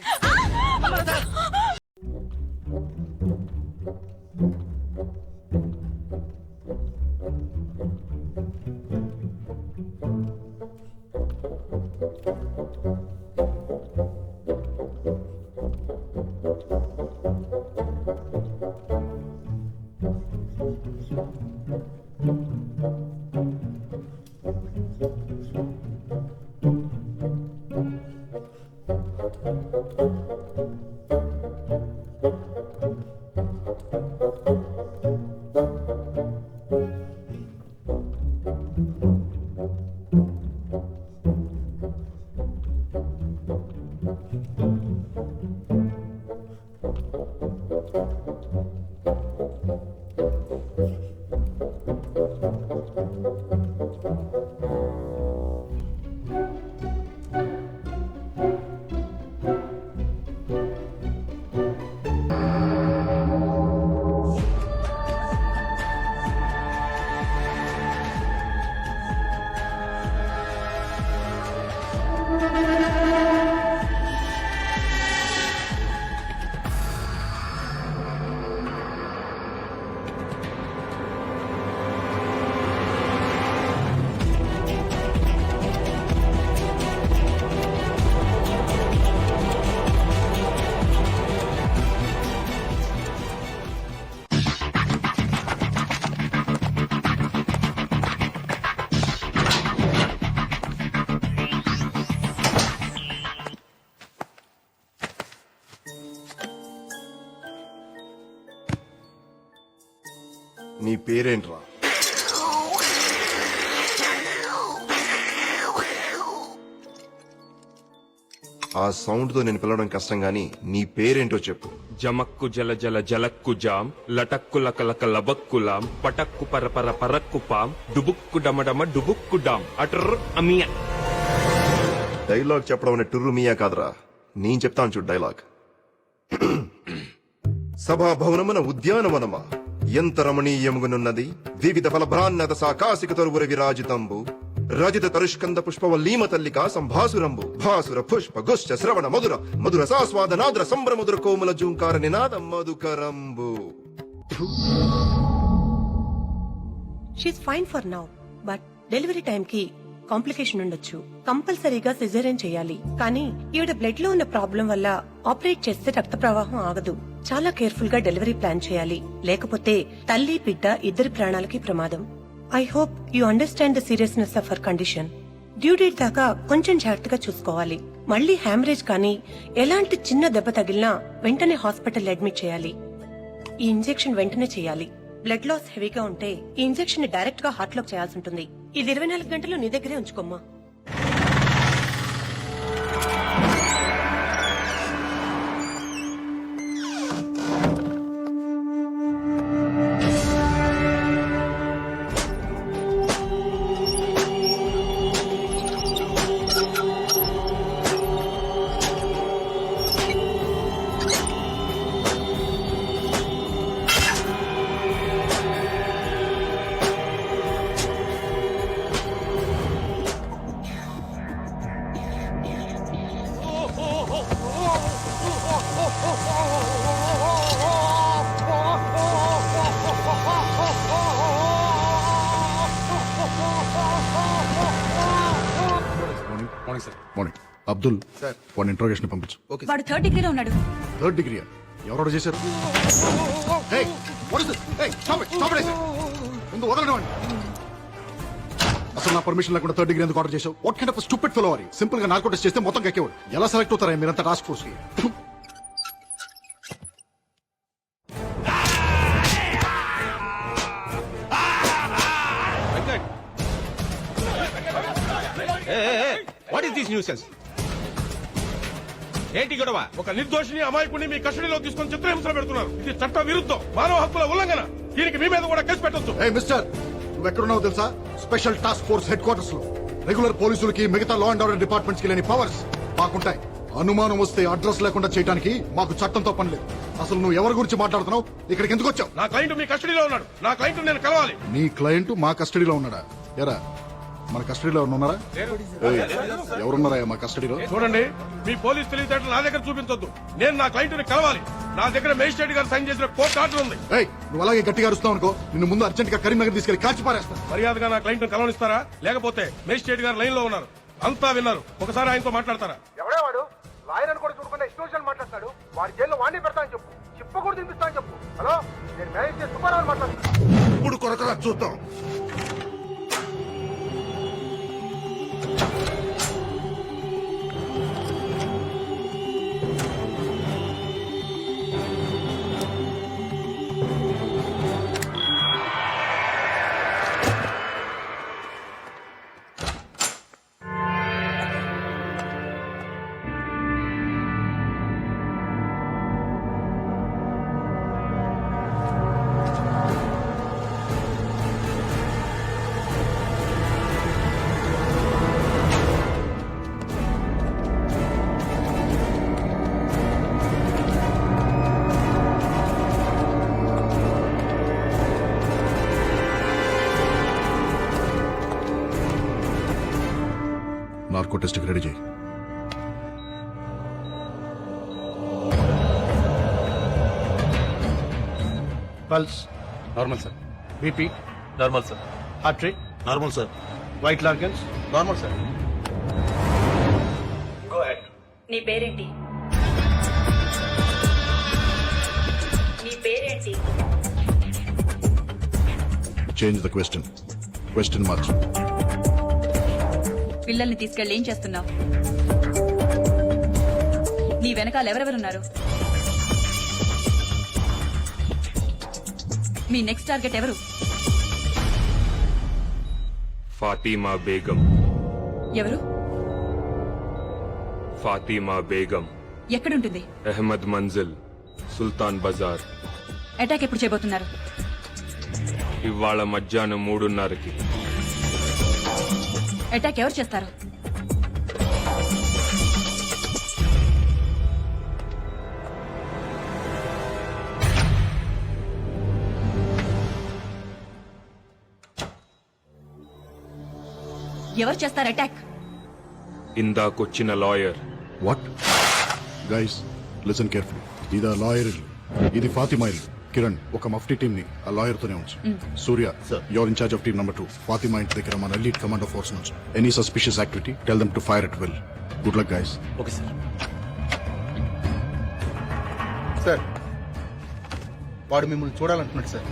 నీ పేరేంట్రా? ఆ సౌండ్ తో నేను పిలవడం కష్టం గానీ నీ పేరేంటో చెప్పు. జమక్కు జల జల జలక్కు జాం, లటక్కు లక లక లబక్కులాం, పటక్కు పరపర పరక్కు పాం, డుబుక్కు డమడమ డుబుక్కు డాం. అట్ర అమ్మియా. డైలాగ్ చెప్పడం అనే టుర్రు మీయా కాదురా, నేను చెప్తాను చూడు డైలాగ్. సభా భవనమున ఉద్యానవనమా ఎంత రమణీయముగనున్నది, వివిధ ఫలభ్రాన్నత సాకాశిక తరువుర విరాజితంబు, రజిత తరుష్కంద పుష్పవల్లీమ తల్లికా సంభాసురంబు, భాసుర పుష్ప గుశ్చ శ్రవణ మధుర మధుర సాస్వాద నాద్ర సంభ్రమధుర కోమల జూంకార నినాదం మధుకరంబు. She's fine for now, but delivery time కి కాంప్లికేషన్ ఉండొచ్చు. కంపల్సరీగా సిజేరియన్ చేయాలి. కానీ ఈవిడ బ్లడ్ లో ఉన్న ప్రాబ్లం వల్ల ఆపరేట్ చేస్తే రక్త ప్రవాహం ఆగదు. చాలా కేర్ఫుల్ గా డెలివరీ ప్లాన్ చేయాలి. లేకపోతే తల్లి బిడ్డ ఇద్దరి ప్రాణాలకి ప్రమాదం. I hope you understand the seriousness of her condition. Due date దాకా కొంచెం జాగ్రత్తగా చూసుకోవాలి. మళ్ళీ హ్యామరేజ్ కానీ ఎలాంటి చిన్న దెబ్బ తగిలినా వెంటనే హాస్పిటల్ అడ్మిట్ చేయాలి. ఈ ఇంజెక్షన్ వెంటనే చేయాలి. బ్లడ్ లాస్ హెవీగా ఉంటే ఈ ఇంజెక్షన్ ని డైరెక్ట్ గా హార్ట్ లోకి చేయాల్సి ఉంటుంది. ఇది 24 గంటలు నీ దగ్గరే ఉంచుకోమ్మా. Morning sir. మార్నింగ్. అబ్దుల్ వాడిని ఇంట్రోగేషన్ పంపించు. వాడు 3rd డిగ్రీలో ఉన్నాడు. 3rd డిగ్రీ ఎవరు చేశారు? Hey, what is this? Hey, stop it, stop it, I said. ముందు వదలండి వాడిని. అసలు నా పర్మిషన్ లేకుండా 3rd డిగ్రీ ఎందుకు ఆర్డర్ చేశావు? What kind of stupid fellow are you? Simple గా నార్కో టెస్ట్ చేస్తే మొత్తం కక్కేవాడు. ఎలా సెలెక్ట్ అవుతారా మీరంతా టాస్క్ ఫోర్స్ కి? What is this nuisance? ఏంటి గొడవ? ఒక నిర్దోషిని అమాయకుడిని మీ కస్టడీలో తీసుకొని చిత్రహింసలు పెడుతున్నారు. ఇది చట్ట విరుద్ధం, మానవ హక్కుల ఉల్లంఘన. దీనికి మీ మీద కూడా కేసు పెట్టొచ్చు. ఏ మిస్టర్, నువ్వు ఎక్కడున్నావు తెలుసా? Special task force head quarters లో. రెగ్యులర్ పోలీసులకి మిగతా లా అండ్ ఆర్డర్ డిపార్ట్మెంట్స్ కి లేని పవర్స్ మాకుంటాయి. అనుమానం వస్తే అడ్రస్ లేకుండా చేయడానికి మాకు చట్టంతో పని లేదు. అసలు నువ్వు ఎవరి గురించి మాట్లాడుతున్నావు? ఇక్కడికి ఎందుకు వచ్చావు? నా క్లయింట్ మీ కస్టడీలో ఉన్నాడు. నా క్లయింట్ నేను కలవాలి. నీ క్లయింట్ మా కస్టడీలో ఉన్నాడా? ఎరా, మన కస్టడీలో ఉన్నారా? ఏయ్, ఎవరున్నారా మా కస్టడీలో? చూడండి, మీ పోలీస్ తెలివితేటలు నా దగ్గర చూపించొద్దు. నేను నా క్లయింట్ ని కలవాలి. నా దగ్గర మేజిస్ట్రేట్ గారు సైన్ చేసిన కోర్టు ఆర్డర్ ఉంది. ఏయ్, నువ్వు అలాగే గట్టిగా అరుస్తావు అనుకో, నిన్ను ముందు అర్జెంట్ గా కరీంనగర్ తీసుకెళ్లి కాల్చి పారేస్తా. మర్యాదగా నా క్లయింట్ ని కలవనిస్తారా? లేకపోతే మేజిస్ట్రేట్ గారు లైన్ లో ఉన్నారు, అంతా విన్నారు. ఒకసారి ఆయనతో మాట్లాడతారా? ఎవడేవాడు? లాయర్ అని కూడా చూడకుండా ఎక్స్టోషన్ మాట్లాడతాడు. వాడి జైల్లో వాడిని పెడతా అని చెప్పు. చిప్ప కూడా తినిపిస్తా అని చెప్పు. హలో, నేను మేనేజ్ చేసి సుబ్బారావు మాట్లాడుతాను. ఇప్పుడు కొరకరా చూద్దాం. నార్కో టెస్ట్ రెడీ చేయి. Pulse normal sir. BP normal sir. Heart rate normal sir. White లార్గన్స్ నార్మల్ సార్. Go ahead. నీ పేరేంటి? నీ పేరేంటి? చేంజ్ ద క్వశ్చన్ మార్చు. పిల్లల్ని తీసుకెళ్ళి ఏం చేస్తున్నావు? నీ వెనకాల ఎవరెవరున్నారు? మీ నెక్స్ట్ టార్గెట్ ఎవరు? ఫాతిమా బేగం. ఎవరు? ఫాతిమా బేగం ఎక్కడుంటుంది? అహ్మద్ మంజిల్, సుల్తాన్ బజార్. అటాక్ ఎప్పుడు చేయబోతున్నారు? ఇవాళ మధ్యాహ్నం 3:30కి. అటాక్ ఎవరు చేస్తారు? ఎవరు చేస్తారు అటాక్? ఇందాకొచ్చిన lawyer. What? Guys listen carefully. ఇది లాయర్ ఇల్లు, ఇది ఫాతిమా ఇల్లు. కిరణ్ ఒక మఫ్టీ టీమ్ ని ఆ లాయర్ తోనే ఉంచు. Surya your incharge of team number 2 Fatima ఇంటి దగ్గర మన ఎలీట్ కమాండో ఫోర్స్ నుంచి any suspicious activity tell them to fire at will. Good luck guys. Okay sir. Sir వాడు మిమ్మల్ని చూడాలంటున్నాడు సార్.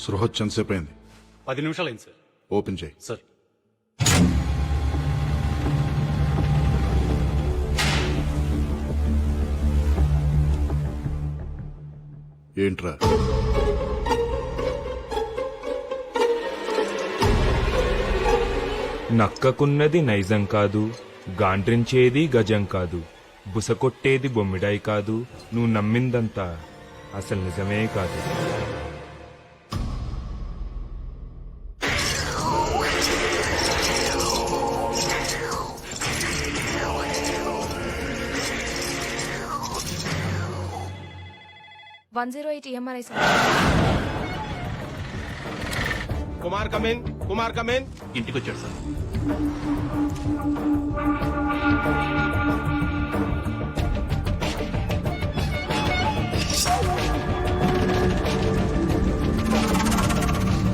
సృహత్ ఎంతసేపు అయింది? 10 నిమిషాలు అయింది సార్. ఓపెన్ చేయి. సార్ ఏంట్రా? నక్కకున్నది నైజం కాదు, గాండ్రించేది గజం కాదు, బుసకొట్టేది బొమ్మిడాయి కాదు, నువ్వు నమ్మిందంతా అసలు నిజమే కాదు. కుమార్ కమిన్. ఇంటికి వచ్చాడు సార్.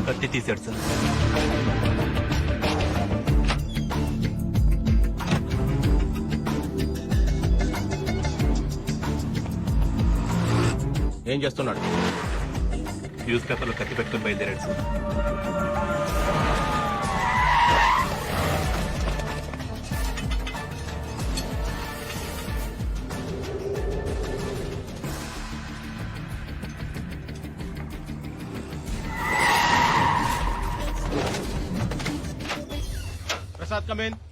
కత్తి తీశాడు సార్. ఏం చేస్తున్నాడు? న్యూస్ పేపర్లో కత్తి పెట్టుకుని బయలుదేరాడు సార్.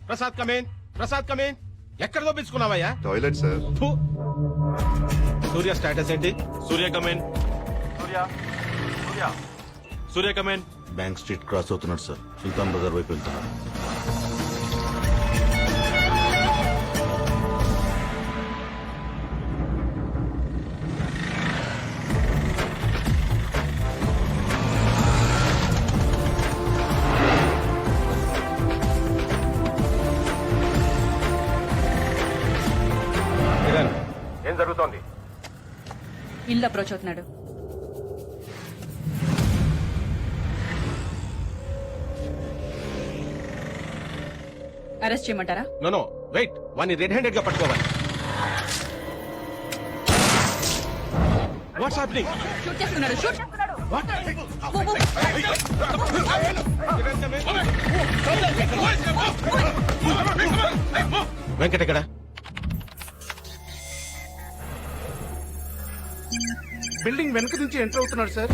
ప్రసాద్ కమిన్. ఎక్కడ దోపించుకున్నావయ్యా? Toilet sir. సూర్య స్టేటస్ ఏంటి? Surya come in. Surya come in. Bank street cross అవుతున్నాడు సార్. సుల్తాన్ బజార్ వైపు వెళ్తున్నాడు. ఏం జరుగుతోంది? ఇల్లు అప్రోచ్ అవుతున్నాడు. అరెస్ట్ చేయమంటారా? నో వెయిట్, వాడిని రెడ్ హ్యాండెడ్ గా పట్టుకోవాలి. What's happening? షూట్ చేస్తున్నాడు. షూట్. వెంకట్ ఎక్కడ? బిల్డింగ్ వెనక నుంచి ఎంటర్ అవుతున్నాడు సార్.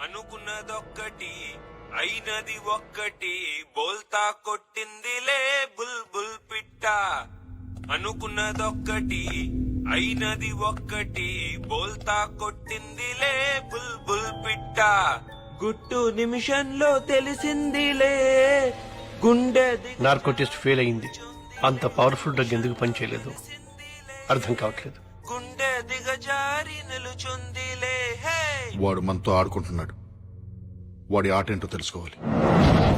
అనుకున్నదొక్కటి అయినది ఒక్కటి, బోల్తా కొట్టిందిలే బుల్ బుల్ పిట్ట. అనుకున్నదొక్కటి అయినది ఒక్కటి బోల్తా కొట్టిందిలే బుల్బుల్ పిట్ట గుట్టు నిమిషంలో తెలిసిందిలే గుండె నార్కోటిస్ట్ ఫెయిల్ అయింది. అంత పవర్ఫుల్ డ్రగ్ ఎందుకు పనిచేయలేదు అర్థం కావట్లేదు. గుండె దిగజారి నిలుచుందిలే హే వాడు మనతో ఆడుకుంటున్నాడు. వాడి ఆట ఏంటో తెలుసుకోవాలి.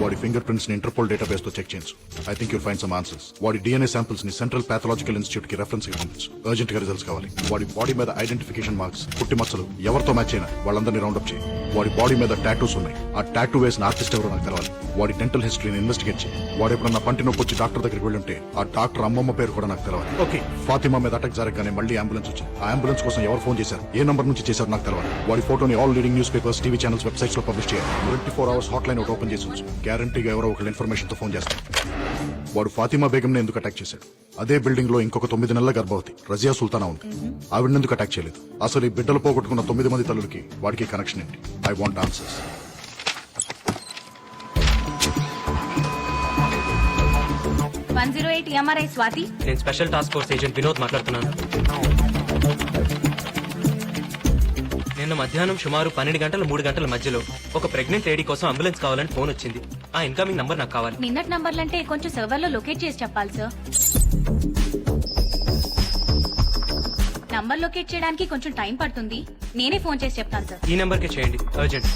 వాడి ఫింగర్ ప్రింట్స్ ని ఇంటర్పోల్ డేటాబేస్ తో చెక్ చేయించు. I think you'll find some answers. వాడి డిఎన్ఏ శాంపిల్స్ ని సెంట్రల్ పాథలాజికల్ ఇన్స్టిట్యూట్ కి రెఫరెన్స్ గా పంపించు. అర్జెంట్ గా రిజల్ట్స్ కావాలి. వాడి బాడీ మీద ఐడెంటిఫికేషన్ మార్క్స్, పుట్టి మచ్చలు ఎవరితో మ్యాచ్ అయినా వాళ్ళందరినీ రౌండప్ చేయి. వాడి బాడీ మీద టాటూస్ ఉన్నాయి. ఆ టాటూ వేసిన ఆర్టిస్ట్ ఎవరో నాకు తెలవాలి. వాడి డెంటల్ హిస్టరీని ఇన్వెస్టిగేట్ చేయి. వాడు ఎప్పుడన్నా పంటి నొప్పి వచ్చి డాక్టర్ దగ్గరికి వెళ్ళుంటే ఆ డాక్టర్ అమ్మమ్మ పేరు కూడా నాకు తెలవాలి. ఓకే, ఫాతిమా మీద అటాక్ జరగగానే మళ్ళీ అంబులెన్స్ వచ్చింది. ఆ అంబులెన్స్ కోసం ఎవరు ఫోన్ చేశారు, ఏ నంబర్ నుంచి చేశారు నాకు తెలవాలి. వాడి ఫోటోని all leading news papers, TV channels, websites లో పబ్లిష్ చేయాలి. 24 hours హాట్ లైన్ ఒకటి ఓపెన్ చేసి ఉంచు. గ్యారంటీగా ఎవరో ఒకళ్ళు ఇన్ఫర్మేషన్ తో ఫోన్ చేస్తారు. వాడు ఫాతిమా బేగంని ఎందుకు అటాక్ చేశాడు? అదే బిల్డింగ్ లో ఇంకొక 9 నెలల గర్భవతి రజియా సుల్తానా ఉంది. ఆవిడని ఎందుకు అటాక్ చేయలేదు? అసలు ఈ బిడ్డలు పోగొట్టుకున్న 9 మంది తల్లులకి వాడికి కనెక్షన్ ఏంటి? I want answers. 108 MRI Swathi. నేను special task force agent Vinod మాట్లాడుతున్నాను. నిన్న మధ్యాహ్నం సుమారు 12 గంటల 3 గంటల మధ్యలో ఒక ప్రెగ్నెంట్ లేడీ కోసం అంబులెన్స్ కావాలని ఫోన్ వచ్చింది. ఆ ఇన్కమింగ్ నంబర్ నాకు కావాలి. నిన్నటి నంబర్లంటే కొంచెం సర్వర్ లో లొకేట్ చేసి చెప్పాలి సార్. నంబర్ లొకేట్ చేయడానికి కొంచెం టైం పడుతుంది. నేనే ఫోన్ చేసి చెప్తాను సార్. ఈ నెంబర్ కి చేయండి, అర్జెంట్.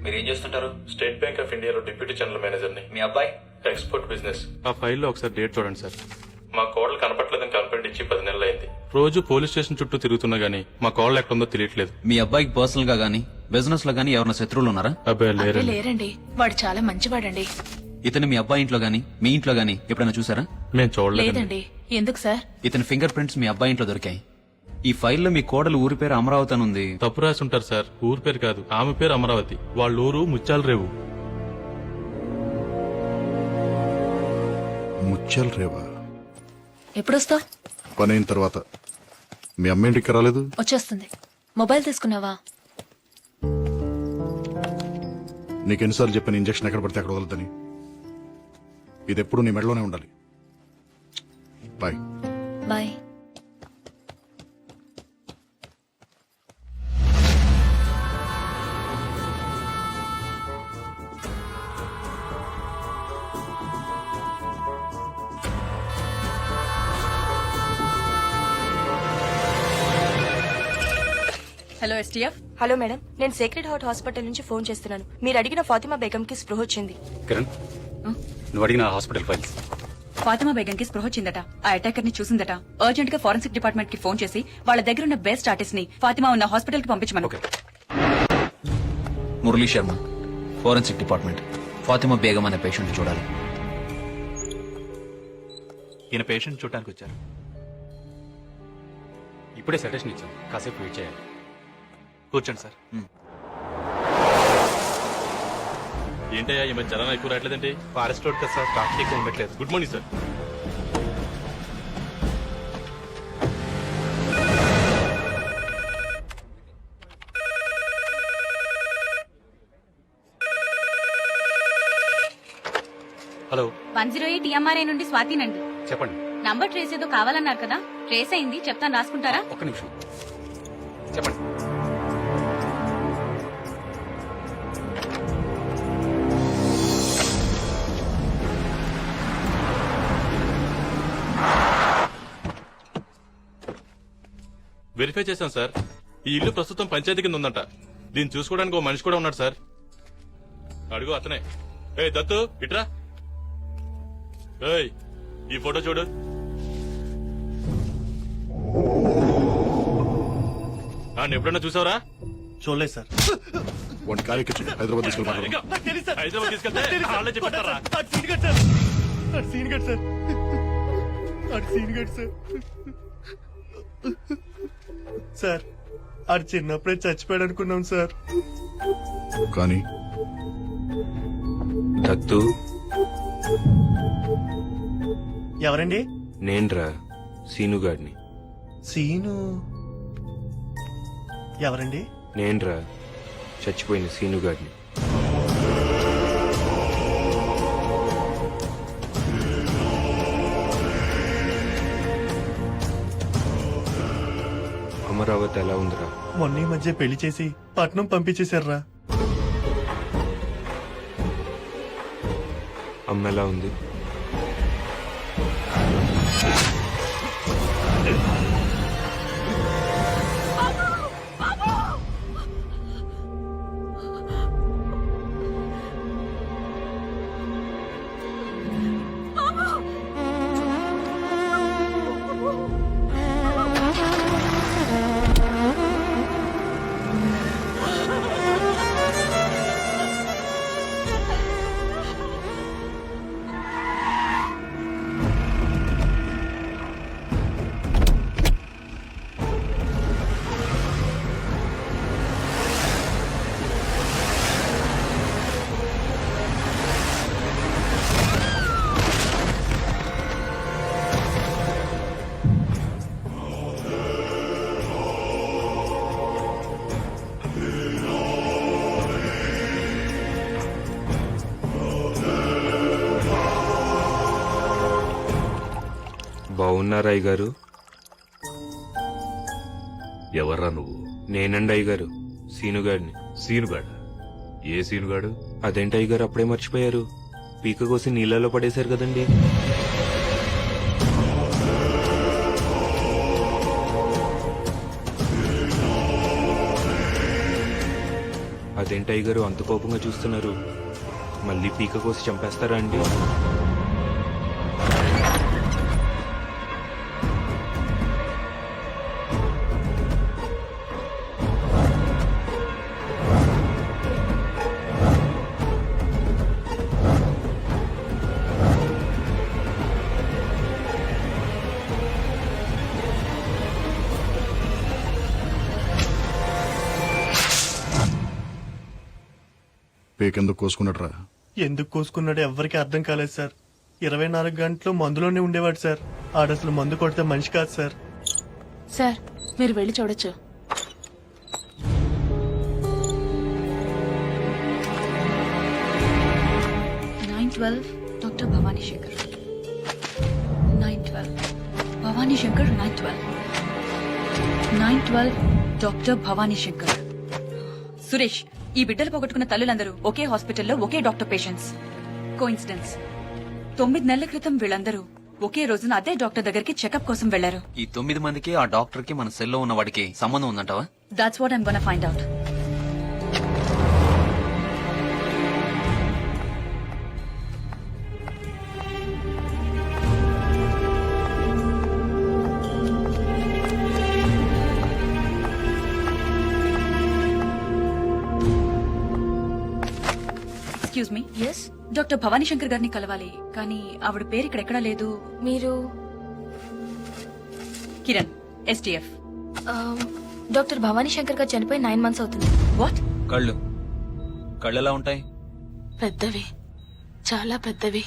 మీరు ఏం చేస్తుంటారు? స్టేట్ బ్యాంక్ ఆఫ్ ఇండియాలో డిప్యూటీ జనరల్ మేనేజర్ ని. మీ అబ్బాయి ఎక్స్పోర్ట్ బిజినెస్. ఆ ఫైల్లో ఒకసారి డేట్ చూడండి సార్. మా కోడలు కనపట్లేదని కంప్లైంట్ ఇచ్చి 10 నెలలు అయింది. రోజు పోలీస్ స్టేషన్ చుట్టూ తిరుగుతున్నా గానీ మా కోడలు ఎక్కడుందో తెలియట్లేదు. మీ అబ్బాయికి పర్సనల్ గా గానీ బిజినెస్ లో గానీ ఎవరైనా శత్రువులు ఉన్నారా? అబ్బాయి లేరు. లేరండి, వాడు చాలా మంచివాడండి. ఇతను మీ అబ్బాయి ఇంట్లో గానీ మీ ఇంట్లో గానీ ఎప్పుడైనా చూసారా? మేము చూడలేదు. లేదండి. ఎందుకు సార్? ఇతని ఫింగర్ ప్రింట్స్ మీ అబ్బాయి ఇంట్లో దొరికాయి. ఈ ఫైల్లో మీ కోడలు ఊరి పేరు అమరావతి అని ఉంది. తప్పు రాసి ఉంటారు సార్. ఊరు పేరు కాదు, ఆమె పేరు అమరావతి. వాళ్ళ ఊరు ముత్యాల రేవు. ముత్యాల రేవా? ఎప్పుడొస్తావు? పని అయిన తర్వాత. మీ అమ్మ ఇంటికి రాలేదు? వచ్చేస్తుంది. మొబైల్ తీసుకున్నావా? నీకెన్నిసార్లు చెప్పిన ఇంజక్షన్ ఎక్కడ పడితే అక్కడ వదలదని. ఇది ఎప్పుడు నీ మెడలోనే ఉండాలి. Bye. Bye. Hello STF. Hello madam, నేను సేక్రెడ్ హార్ట్ హాస్పిటల్ నుంచి ఫోన్ చేస్తున్నాను. మీరు అడిగిన ఫాతిమా బేగం కి స్పృహ వచ్చింది. కిరణ్, నువ్వు అడిగిన హాస్పిటల్ ఫైల్స్. ఫాతిమా బేగం కి స్పృహ వచ్చిందట. ఆ అటాకర్ ని చూసిందట. అర్జెంట్ గా ఫోరెన్సిక్ డిపార్ట్మెంట్ కి ఫోన్ చేసి వాళ్ళ దగ్గర ఉన్న బెస్ట్ ఆర్టిస్ట్ ని ఫాతిమా ఉన్న హాస్పిటల్ కి పంపించమను. Murali Sharma, forensic department. ఫాతిమా బేగం అనే పేషెంట్ చూడాలి. ఈయన పేషెంట్ చూడటానికి వచ్చారు. ఇప్పుడే సజెషన్ ఇచ్చాను, కాసేపు వెయిట్ చేయాలి. కూర్చోండి సార్. ఏంటయ్యా ఈ మధ్య జనం ఎక్కువ రావట్లేదండి? ఫారెస్ట్ రోడ్ కదా సార్, ట్రాఫిక్ ఎక్కువ ఉండట్లేదు. Good morning sir. Hello, 108 MRI నుండి స్వాతినండి. చెప్పండి. నంబర్ ట్రేస్ ఏదో కావాలన్నారు కదా, ట్రేస్ అయింది. చెప్తాను, రాసుకుంటారా? ఒక్క నిమిషం చెప్పండి. వెరిఫై చేశాం సార్. ఈ ఇల్లు ప్రస్తుతం పంచాయతీ కింద ఉందంట. దీన్ని చూసుకోవడానికి ఓ మనిషి కూడా ఉన్నాడు సార్. అడుగు అతనే. ఏ దత్తు ఇట్రా. ఏయ్ ఈ ఫోటో చూడు. నన్ను ఎప్పుడన్నా చూసావరా? చూడలేదు సార్. వాడి కార్యక్రమం హైదరాబాద్ తీసుకెళ్ళి హైదరాబాద్ తీసుకెళ్తే వాళ్ళే చెప్పారా? సార్, ఆడు చిన్నప్పుడే చచ్చిపోయాడు అనుకున్నాం సార్. కానీ దత్తు ఎవరండి? నేన్రా సీనుగాడిని. సీను ఎవరండి? నేన్రా చచ్చిపోయిన సీనుగాడిని. అమరావతి ఎలా ఉందిరా? మొన్న ఈ మధ్య పెళ్లి చేసి పట్నం పంపించేశారా. అమ్మ ఎలా ఉంది? బాగున్నారా అయ్యగారు? ఎవర్రా నువ్వు? నేనండి అయ్యగారు, సీనుగాడిని. సీనుగాడు? ఏ సీనుగాడు? అదేంటి అయ్యగారు అప్పుడే మర్చిపోయారు? పీక కోసి నీళ్ళలో పడేశారు కదండి. అదేంటి అయ్యగారు అంత కోపంగా చూస్తున్నారు? మళ్ళీ పీక కోసి చంపేస్తారా అండి? పేకెందుకు కోసుకున్నట్రా? ఎందుకు కోసుకున్నాడో ఎవ్వరికి అర్థం కాలేదు సార్. 24 గంటలు మందులోనే ఉండేవాడు సార్. ఆడసలు మందు కొడితే మనిషి కాదు సార్. సార్ మీరు వెళ్ళి చూడొచ్చు. Doctor Bhavani Shankar 912 Bhavani Shankar 912 doctor Bhavani Shankar. సురేష్, ఈ బిడ్డలు పోగొట్టుకున్న తల్లులందరూ ఒకే హాస్పిటల్లో ఒకే డాక్టర్ పేషెంట్స్. కోఇన్సిడెన్స్. 9 నెలల క్రితం వీళ్ళందరూ ఒకే రోజున అదే డాక్టర్ దగ్గరికి చెకప్ కోసం వెళ్లారు. ఈ 9 మందికి ఆ డాక్టర్ కి మన సెల్లో ఉన్న వాడికి సంబంధం ఉందంటావా? That's what I'm gonna find out. Excuse me. Yes. Doctor Bhavani Shankar గారిని కలవాలి, కానీ ఆవిడ పేరు ఇక్కడ ఎక్కడా లేదు. మీరు కిరణ్, STF. డాక్టర్ భవానీ శంకర్ గారు చనిపోయి 9 months అవుతుంది. వాట్? కళ్ళు ఎలా ఉంటాయి? పెద్దవి, చాలా పెద్దవి.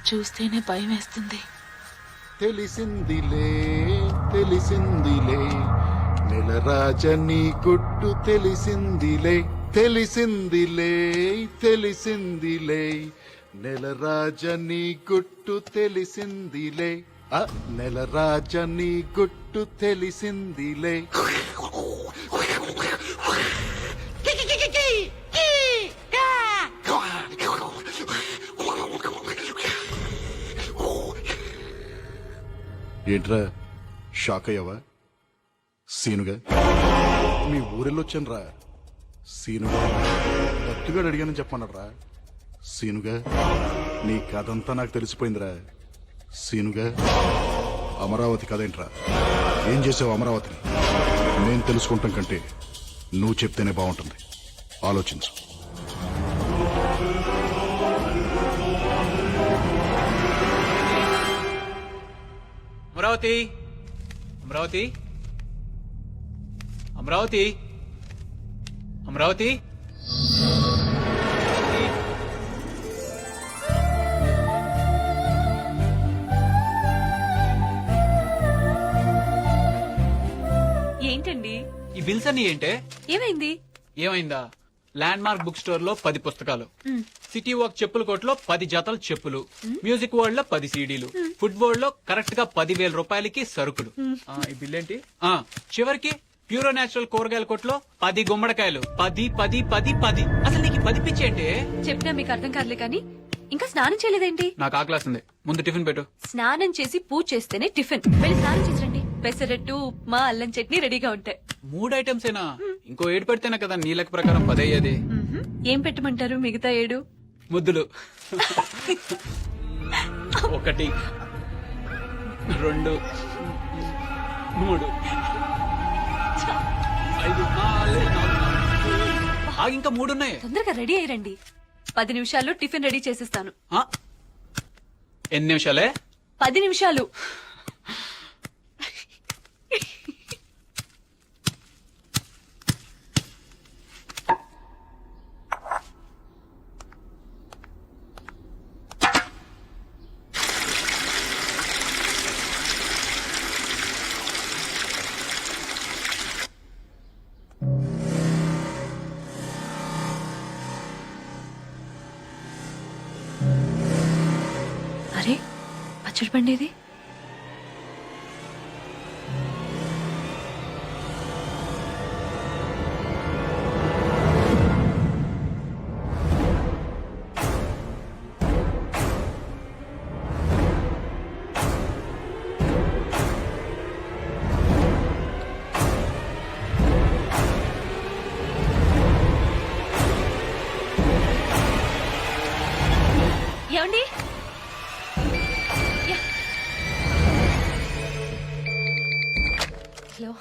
చూస్తేనే భయం వేస్తుంది. తెలిసిందిలే తెలిసిందిలే నెలరాజని గుట్టు తెలిసిందిలే తెలిసిందిలే తెలిసిందిలే నెలరాజని గుట్టు తెలిసిందిలే నెలరాజని గుట్టు తెలిసిందిలే. ఏంట్రా షాక్ అయ్యావా? సీనుగా మీ ఊరెళ్ళొచ్చాను రా. సీనుగా దత్తుగాడు అడిగానని చెప్పన్నాడ్రా. సీనుగా నీ కథంతా నాకు తెలిసిపోయిందిరా. సీనుగా అమరావతి కథేంట్రా? ఏం చేసావు అమరావతిని? నేను తెలుసుకుంటాం కంటే నువ్వు చెప్తేనే బాగుంటుంది. ఆలోచించు. అమరావతి, అమరావతి, అమరావతి, అమరావతి. ఏంటండి ఈ బిల్స్ అన్ని ఏంటే? ఏమైంది? ఏమైందా? ల్యాండ్ మార్క్ బుక్ స్టోర్ లో 10 పుస్తకాలు, సిటీ వాక్ చెప్పుల కొట్లో 10 జతల చెప్పులు, మ్యూజిక్ వరల్డ్ లో 10 సీడీలు, ఫుడ్ వరల్డ్ లో కరెక్ట్ గా 10,000 రూపాయలకి సరుకులు. ఈ బిల్ ఏంటి? చివరికి ప్యూరో నేచురల్ కూరగాయల కొట్లో 10 గుమ్మడికాయలు. 10 10 10 10. అసలు నీకు 10 పిచ్చి ఏంటి? చెప్పినా మీకు అర్థం కాదులే కానీ ఇంకా స్నానం చేయలేదేంటి? నాకు ఆకలేస్తుంది, ముందు టిఫిన్ పెట్టు. స్నానం చేసి పూజ చేస్తేనే టిఫిన్. వెళ్ళి స్నానం చేసిరండి. పెసరట్టు, ఉప్మా, అల్లం చట్నీ రెడీగా ఉంటాయి. 3 ఐటమ్స్ ఏనా? ఇంకో 7 పెడితేనే కదా నీ లెక్క ప్రకారం 10 అయ్యేది. ఏం పెట్టమంటారు మిగతా 7? ముద్దులు. 1 2 3 5 6 ఇంకా 3 ఉన్నాయి. తొందరగా రెడీ అయ్యండి. 10 నిమిషాల్లో టిఫిన్ రెడీ చేసిస్తాను. ఎన్ని నిమిషాలే? 10 నిమిషాలు. అరే పచ్చడి పండేది. ఏమండి? హలో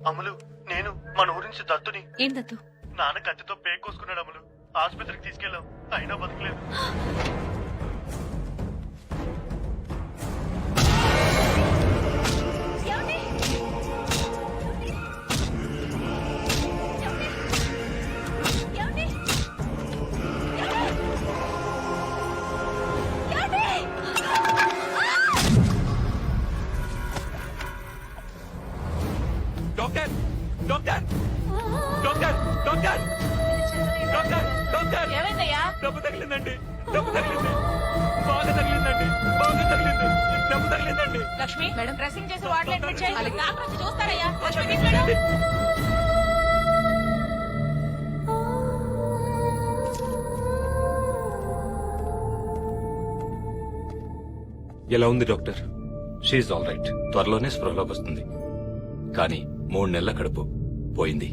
అమలు, నేను మన ఊరి నుంచి దత్తుని. ఏం దత్తు? నాన్న కత్తితో పేక్ కోసుకున్నాడు అమలు. ఆసుపత్రికి తీసుకెళ్ళాం, అయినా బతకలేదు. Doctor doctor doctor doctor doctor doctor ఏమైందయ్యా? డబ్బు తగిలిందండి, డబ్బు తగిలింది, బాగా తగిలిందండి, బాగా తగిలింది, డబ్బు తగిలిందండి. లక్ష్మి మేడం డ్రెస్సింగ్ చేసి వార్డులో అడ్మిట్ చేయి. డాక్టర్ వచ్చి చూస్తారయ్యా. లక్ష్మి తీసుకెళ్ళు. ఎలా ఉంది డాక్టర్? She all right. త్వరలోనే స్పృహలోకి వస్తుంది. కానీ 3 నెలల కడుపు పోయింది.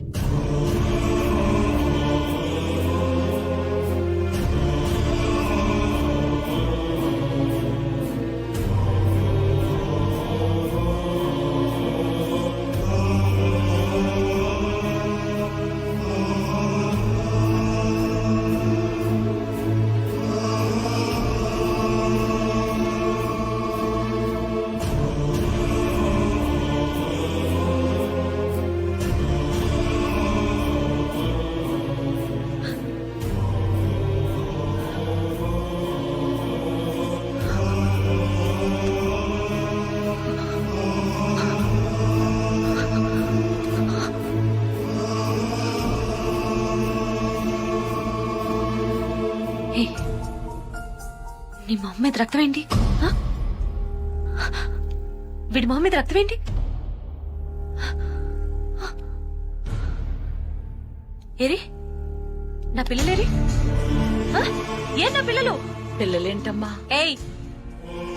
నీ మొహం మీద రక్తం ఏంటి? వీడి మొహం మీద రక్తం ఏంటి? ఏరి నా పిల్లలేరి? ఏ నా పిల్లలు? పిల్లలేంటమ్మా? ఏయ్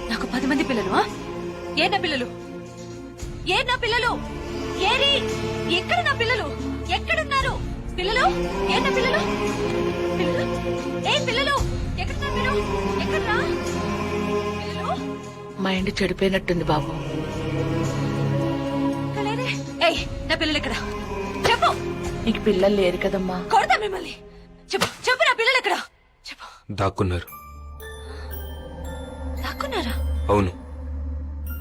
నాకు 10 మంది పిల్లలు. ఏ నా పిల్లలు? ఏ నా పిల్లలు? ఏరి ఎక్కడ నా పిల్లలు? ఎక్కడున్నారు పిల్లలు? ఏ నా పిల్లలు? పిల్లలు? ఏ పిల్లలు? ఎక్కడ మీరు? ఎక్కడ్రా పిల్లలు? మైండ్ చెడిపోయినట్టుంది బాబు. ఏయ్ నా పిల్లలు ఎక్కడ? చెప్పు. నీకు పిల్లలు లేరు కదమ్మా. కొడతా మిమ్మల్ని. చెప్పు చెప్పు నా పిల్లలు ఎక్కడ? చెప్పు. దాక్కున్నారు. దాక్కున్నారా? అవును,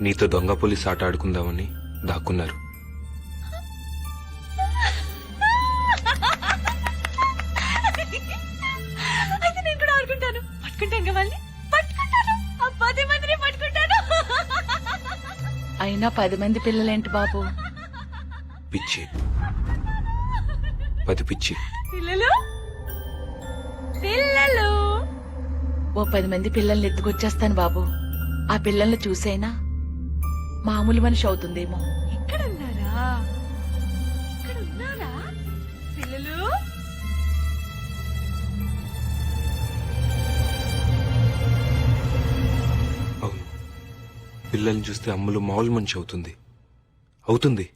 నీతో దొంగ పోలీస్ ఆట ఆడుకుందామని దాక్కున్నారు. అయితే నేను కూడా ఆడుకుంటాను. పట్టుకుంటాను వాళ్ళని, పట్టుకుంటాను. ఆ 10 మందిని పట్టుకుంటాను. అయినా 10 మంది పిల్లలేంటి బాబు? పిచ్చి, 10 పిచ్చి. పిల్లలు పిల్లలు ఓ 10 మంది పిల్లల్ని ఎత్తుకొచ్చేస్తాను బాబు. ఆ పిల్లల్ని చూసైనా మామూలు మనిషి అవుతుందేమో. ఇక్కడున్నారా? ఇక్కడున్నారా? పిల్లలు అవును, పిల్లల్ని చూస్తే అమ్మలు మామూలు మనిషి అవుతుంది.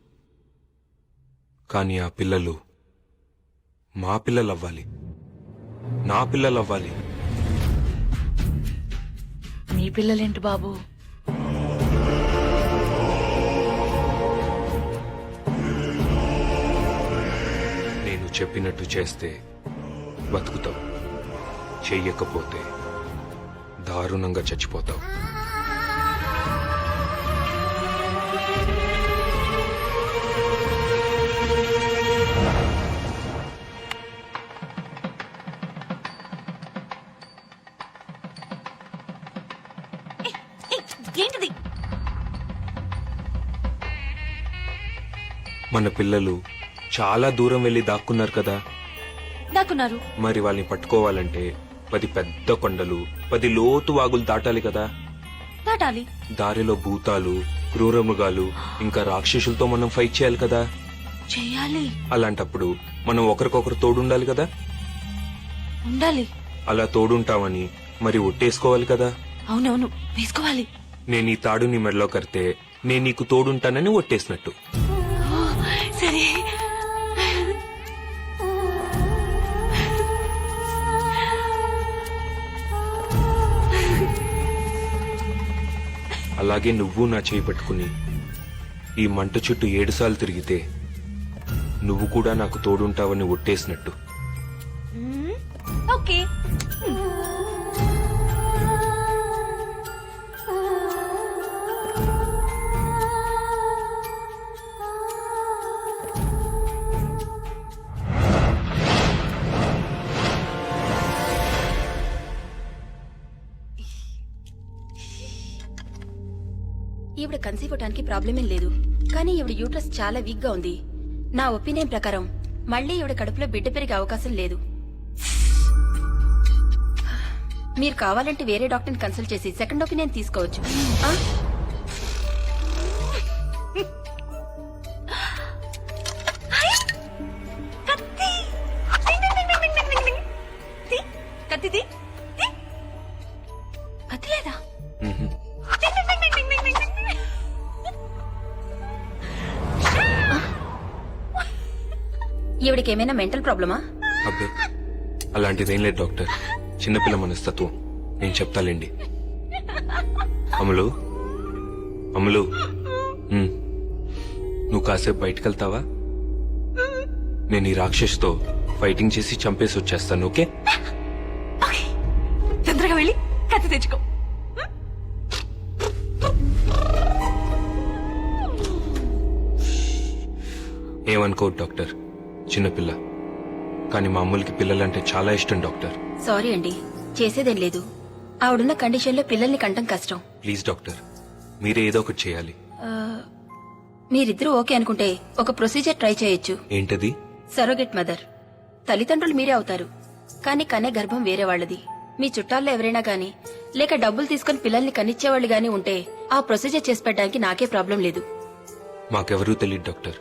కానీ ఆ పిల్లలు మా పిల్లలు అవ్వాలి, నా పిల్లలు అవ్వాలి. నీ పిల్లలేంటి బాబు? నేను చెప్పినట్టు చేస్తే బతుకుతావు, చెయ్యకపోతే దారుణంగా చచ్చిపోతావు. ఏంటిది? మన పిల్లలు చాలా దూరం వెళ్లి దాక్కున్నారు కదా, దాక్కున్నారు. మరి వాళ్ళని పట్టుకోవాలంటే 10 పెద్ద కొండలు, 10 లోతు వాగులు దాటాలి కదా. దాటాలి. దారిలో భూతాలు, క్రూర మృగాలు, ఇంకా రాక్షసులతో మనం ఫైట్ చేయాలి కదా. చెయ్యాలి. అలాంటప్పుడు మనం ఒకరికొకరు తోడుండాలి కదా. ఉండాలి. అలా తోడుంటామని మరి ఒట్టేసుకోవాలి కదా. అవునవును, వేసుకోవాలి. నేను ఈ తాడు నీ మెడలో కడితే నేను నీకు తోడుంటానని ఒట్టేసినట్టు. సరే. అలాగే నువ్వు నా చేయి పట్టుకుని ఈ మంట చుట్టూ 7 సార్లు తిరిగితే నువ్వు కూడా నాకు తోడుంటావని ఒట్టేసినట్టు. ఓకే. ఈవిడ కన్సీవ్ అవడానికి ప్రాబ్లం ఏం లేదు, కానీ ఈవిడ యూట్రస్ చాలా వీక్ గా ఉంది. నా ఒపీనియన్ ప్రకారం మళ్ళీ ఈవిడ కడుపులో బిడ్డ పెరిగే అవకాశం లేదు. మీరు కావాలంటే వేరే డాక్టర్ని కన్సల్ట్ చేసి సెకండ్ ఒపీనియన్ తీసుకోవచ్చు. ఆ? కత్తిది కత్తి లేదా? మ్హూ. ఈవిడకి ఏమైనా మెంటల్ ప్రాబ్లమా? అబ్బే అలాంటిదేం లేదు డాక్టర్, చిన్నపిల్ల మనస్తత్వం. నేను చెప్తాలేండి. అమలు, అమలు, నువ్వు కాసేపు బయటకెళ్తావా? నేను ఈ రాక్షసుతో ఫైటింగ్ చేసి చంపేసి వచ్చేస్తాను. ఓకే? తొందరగా వెళ్ళి కత్తి తెచ్చుకో. ఏమనుకోవద్దు డాక్టర్, చిన్నపిల్ల. కానీ మా అమ్ములకి పిల్లలంటే చాలా ఇష్టం డాక్టర్. సారీ అండి, చేసేదేం లేదు. ఆవిడున్న కండిషన్లో పిల్లల్ని కంటం కష్టం. ప్లీజ్ డాక్టర్, మీరే ఏదో ఒకటి చేయాలి. మీరిద్దరూ ఓకే అనుకుంటే ఒక ప్రొసీజర్ ట్రై చేయొచ్చు. ఏంటది? సరోగెట్ మదర్. తల్లిదండ్రులు మీరే అవుతారు, కానీ కనే గర్భం వేరే వాళ్ళది. మీ చుట్టాల్లో ఎవరైనా గానీ లేక డబ్బులు తీసుకుని పిల్లల్ని కనిచ్చేవాళ్ళు గానీ ఉంటే ఆ ప్రొసీజర్ చేసి పెట్టడానికి నాకే ప్రాబ్లం లేదు. మాకెవరూ తెలియదు డాక్టర్,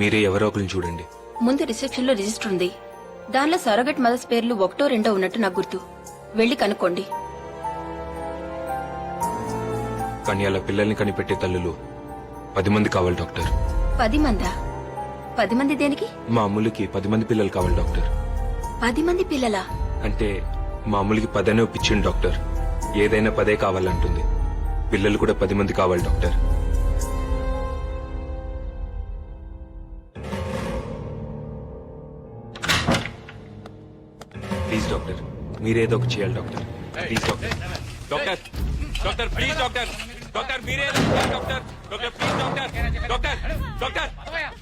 మీరే ఎవరో ఒకరిని చూడండి. ముందు రిసెప్షన్ లో రిజిస్టర్ ఉంది, దానిలో సరోగెట్ మదర్స్ పేర్లు 1, 2 ఉన్నట్టు నాకు గుర్తు. వెళ్లి కనుక్కోండి. కానీ అలా పిల్లల్ని కనిపెట్టే తల్లులు 10 మంది కావాలి డాక్టర్. 10 మందా? 10 మంది దేనికి? మా అమ్ములకి 10 మంది పిల్లలు కావాలి డాక్టర్. 10 మంది పిల్లలా? అంటే మా అమ్ములకి 10 అనే ఒప్పించండి డాక్టర్. ఏదైనా 10 కావాలంటుంది. పిల్లలు కూడా 10 మంది కావాలి డాక్టర్. ప్లీజ్ డాక్టర్, మీరేదో ఒకటి చేయాలి doctor. Please doctor. Doctor, doctor please doctor. Doctor మీరేదో చేయాలి doctor. Doctor please doctor. Doctor, doctor,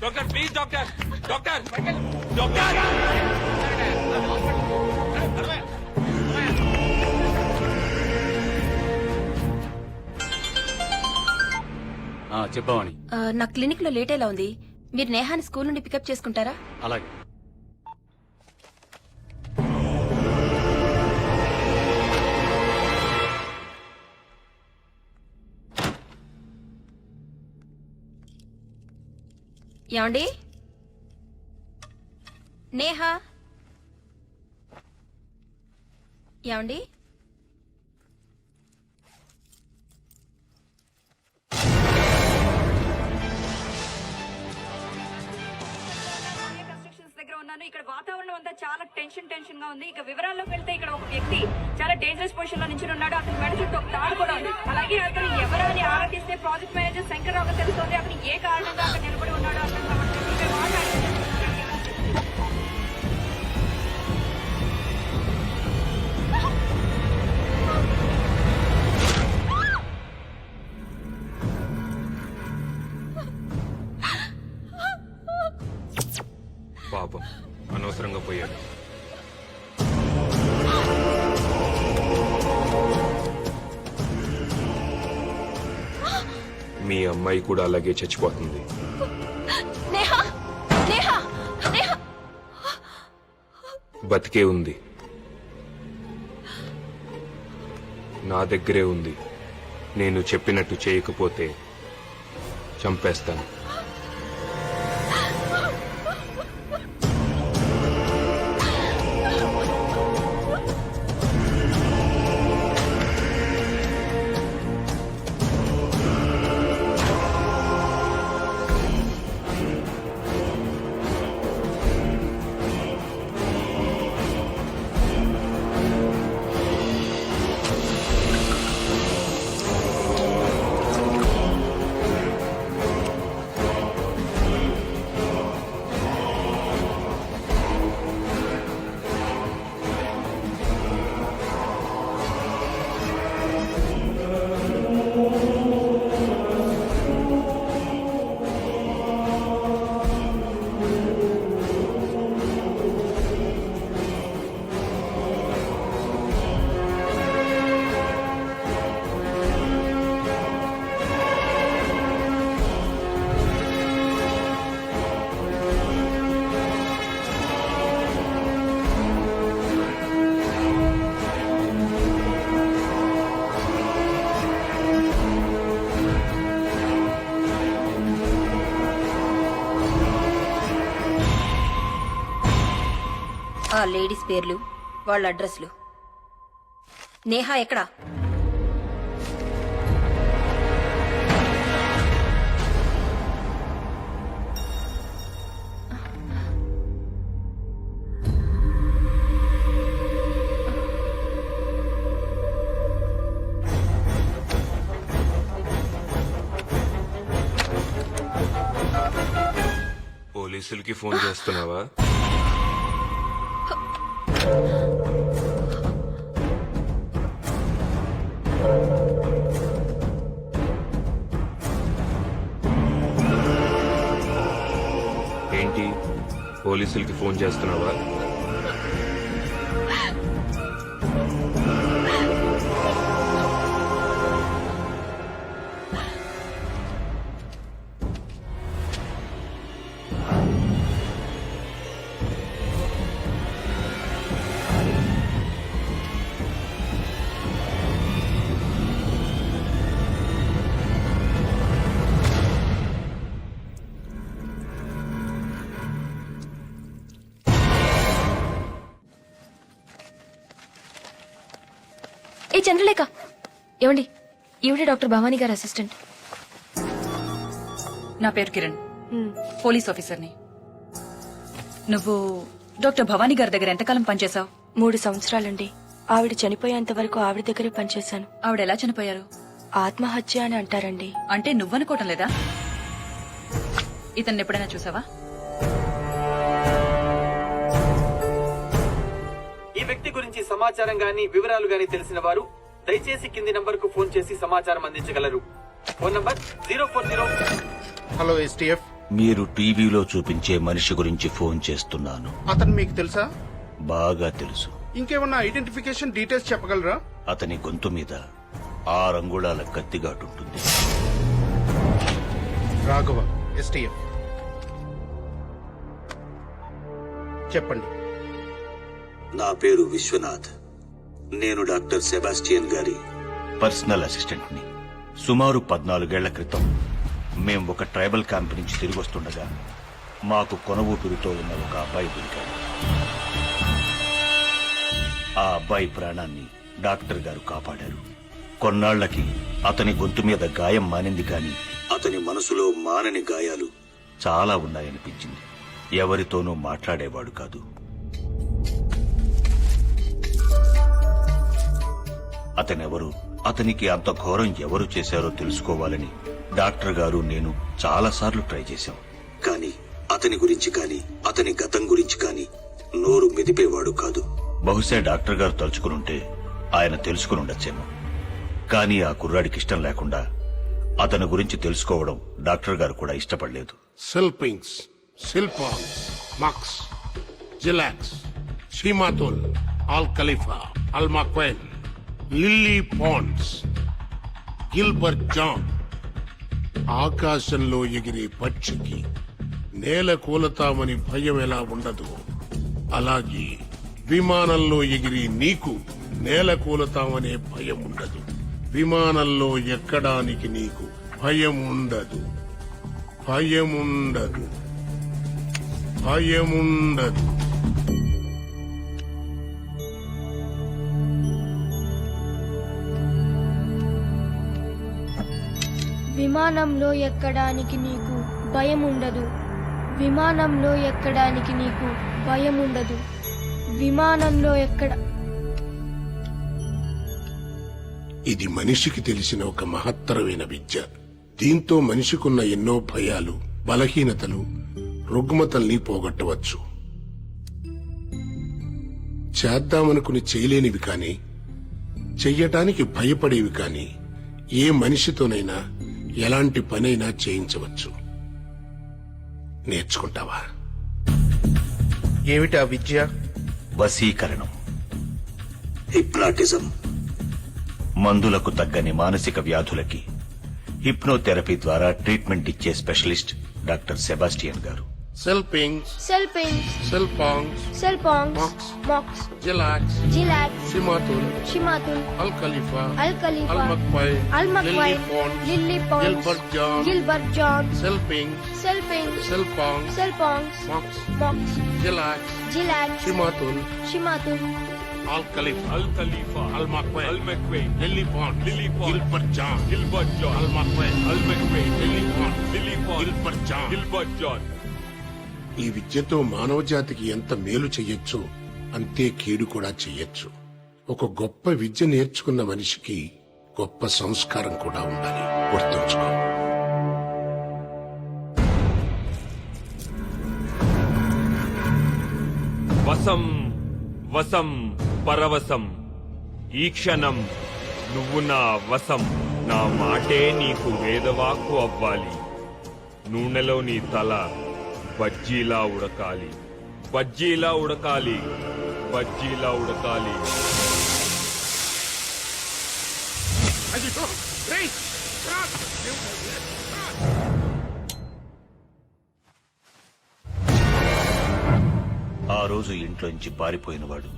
doctor please doctor. Doctor, doctor. చెప్పామని. నా క్లినిక్ లో లేట్ ఎలా ఉంది, మీరు నేహాని స్కూల్ నుండి పికప్ చేసుకుంటారా? అలాగే. ఏమండి నేహా ఏమండి దగ్గర ఉన్నాను. ఇక్కడ వాతావరణం అంతా చాలా టెన్షన్ గా ఉంది. ఇక వివరాల్లోకి వెళ్తే ఇక్కడ ఒక వ్యక్తి చాలా డేంజరస్ పొజిషన్ లో నుంచి ఉన్నాడు. అతని మెడ చుట్టూ ఒక తాడు కూడా ఉంది. అలాగే అతను ఎవరని ఆరాధిస్తే ప్రాజెక్ట్ మేనేజర్ శంకర్ రావు తెలుస్తుంది. అతను ఏ కారణంగా అక్కడ నిలబడి ఉన్నాడో అతను పాపం అనవసరంగా పోయాడు. మీ అమ్మాయి కూడా అలాగే చచ్చిపోతుంది. నేహా నేహా నేహా బతికే ఉంది, నా దగ్గరే ఉంది. నేను చెప్పినట్టు చేయకపోతే చంపేస్తాను. ఆ లేడీస్ పేర్లు, వాళ్ళ అడ్రస్లు. నేహా ఎక్కడా? పోలీసులకి ఫోన్ చేస్తున్నావా? ఏంటి, పోలీసులకి ఫోన్ చేస్తున్నావా? ఏ చంద్రలేఖ, ఏమండి ఈవిడే డాక్టర్ భవానీ గారి అసిస్టెంట్. నా పేరు కిరణ్, పోలీస్ ఆఫీసర్ని. నువ్వు డాక్టర్ భవానీ గారి దగ్గర ఎంతకాలం పనిచేశావు? 3 సంవత్సరాలండి. ఆవిడ చనిపోయేంత వరకు ఆవిడ దగ్గరే పనిచేశాను. ఆవిడ ఎలా చనిపోయారు? ఆత్మహత్య అని అంటారండి. అంటే నువ్వనుకోవటం లేదా? ఇతన్ని ఎప్పుడైనా చూసావా? ఈ వ్యక్తి గురించి సమాచారం గాని వివరాలు గాని తెలిసిన వారు దయచేసి కింది నంబర్ కు ఫోన్ చేసి సమాచారం అందించగలరు. Phone number 040. Hello STF. మీరు టీవీలో చూపించే మనిషి గురించి ఫోన్ చేస్తున్నాను. అతను మీకు తెలుసా? బాగా తెలుసు. ఇంకేమన్నా ఐడెంటిఫికేషన్ డీటెయిల్స్ చెప్పగలరా? అతని గొంతు మీద 6 అంగుళాల కత్తిగాటుంటుంది. రాఘవ, ఎస్టీఎఫ్. చెప్పండి. నా పేరు విశ్వనాథ్. నేను డాక్టర్ సెబాస్టియన్ గారి పర్సనల్ అసిస్టెంట్ ని. సుమారు 14 ఏళ్ల క్రితం మేం ఒక ట్రైబల్ క్యాంప్ నుంచి తిరిగి వస్తుండగా మాకు కొన ఊపిరితో ఉన్న ఒక అబ్బాయి దొరికాడు. ఆ అబ్బాయి ప్రాణాన్ని డాక్టర్ గారు కాపాడారు. కొన్నాళ్లకి అతని గొంతు మీద గాయం మానింది, కాని అతని మనసులో మానని గాయాలు చాలా ఉన్నాయనిపించింది. ఎవరితోనూ మాట్లాడేవాడు కాదు. అతనెవరు, అతనికి అంత ఘోరం ఎవరు చేశారో తెలుసుకోవాలని డాక్టర్ గారు నేను చాలాసార్లు ట్రై చేశాం. కానీ అతని గురించి కానీ అతని గతం గురించి కానీ నోరు మెదిపేవాడు కాదు. బహుశా డాక్టర్ గారు తలుచుకునుంటే ఆయన తెలుసుకుని ఉండొచ్చేమో. కానీ ఆ కుర్రాడికి ఇష్టం లేకుండా అతని గురించి తెలుసుకోవడం డాక్టర్ గారు కూడా ఇష్టపడలేదు. సెల్పింగ్స్, సిల్పాంగ్స్, మక్స్, జిలాక్స్, షీమాతుల్, ఆల్ ఖలీఫా, అల్మాక్వైన్, లిల్లీ పాండ్స్, గిల్బర్ట్ జాన్. ఆకాశంలో ఎగిరే పక్షికి నేల కూలతామని భయం ఎలా ఉండదు, అలాగే విమానంలో ఎగిరి నీకు నేల కూలతామనే భయం ఉండదు. విమానంలో ఎక్కడానికి నీకు భయం ఉండదు. భయముండదు. భయముండదు. విమానంలో ఎక్కడానికి నీకు భయం ఉండదు. విమానంలో ఎక్కడానికి నీకు భయం ఉండదు. విమానంలో ఎక్కడ ఇది మనిషికి తెలిసిన ఒక మహత్తరమైన విద్య. దీంతో మనిషికున్న ఎన్నో భయాలు, బలహీనతలు, రుగ్మతల్ని పోగొట్టవచ్చు. చేద్దామనుకుని చేయలేనివి కాని, చెయ్యటానికి భయపడేవి కాని ఏ మనిషితోనైనా ఎలాంటి పనైనా చేయించవచ్చు. నేర్చుకుంటావా? ఏమిటా విద్య? వశీకరణం, హిప్నాటిజం. మందులకు తగ్గని మానసిక వ్యాధులకి హిప్నోథెరపీ ద్వారా ట్రీట్మెంట్ ఇచ్చే స్పెషలిస్ట్ డాక్టర్ సెబాస్టియన్ గారు. సెల్పింగ్స్, సెల్పింగ్స్, సిల్పాంగ్స్, సెల్పాంగ్స్, మక్స్, మాక్స్, జిలాక్స్, జిలాక్స్, షీమాతుల్, షిమాతుల్, అల్ ఖలీఫా, అల్ ఖలీఫా, అల్మక్వైన్, అల్మక్వైన్, lily ponds, Gilbert John, Gilbert John, సెల్పింగ్స్, సెల్పింగ్స్, సిల్పాంగ్స్, సెల్పాంగ్స్, మక్స్, మాక్స్, జిలాక్స్, జిలాక్స్, షీమాతుల్, షిమాతుల్, Al Khalifa, Al McQuain, Lily Pond, Gilbert John, Al McQuain, Lily Pond, Gilbert John. ఈ విద్యతో మానవ జాతికి ఎంత మేలు చెయ్యొచ్చు అంతే కీడు కూడా చెయ్యొచ్చు. ఒక గొప్ప విద్య నేర్చుకున్న మనిషికి గొప్ప సంస్కారం కూడా ఉండాలి. గుర్తుంచుకో. వసం వసం పరవశం, ఈ క్షణం నువ్వు నా వశం. నా మాటే నీకు వేదవాక్కు అవ్వాలి. నూనెలో నీ తల బజ్జీలా ఉడకాలి, బజ్జీలా ఉడకాలి, బజ్జీలా ఉడకాలి. ఆ రోజు ఇంట్లోంచి పారిపోయినవాడు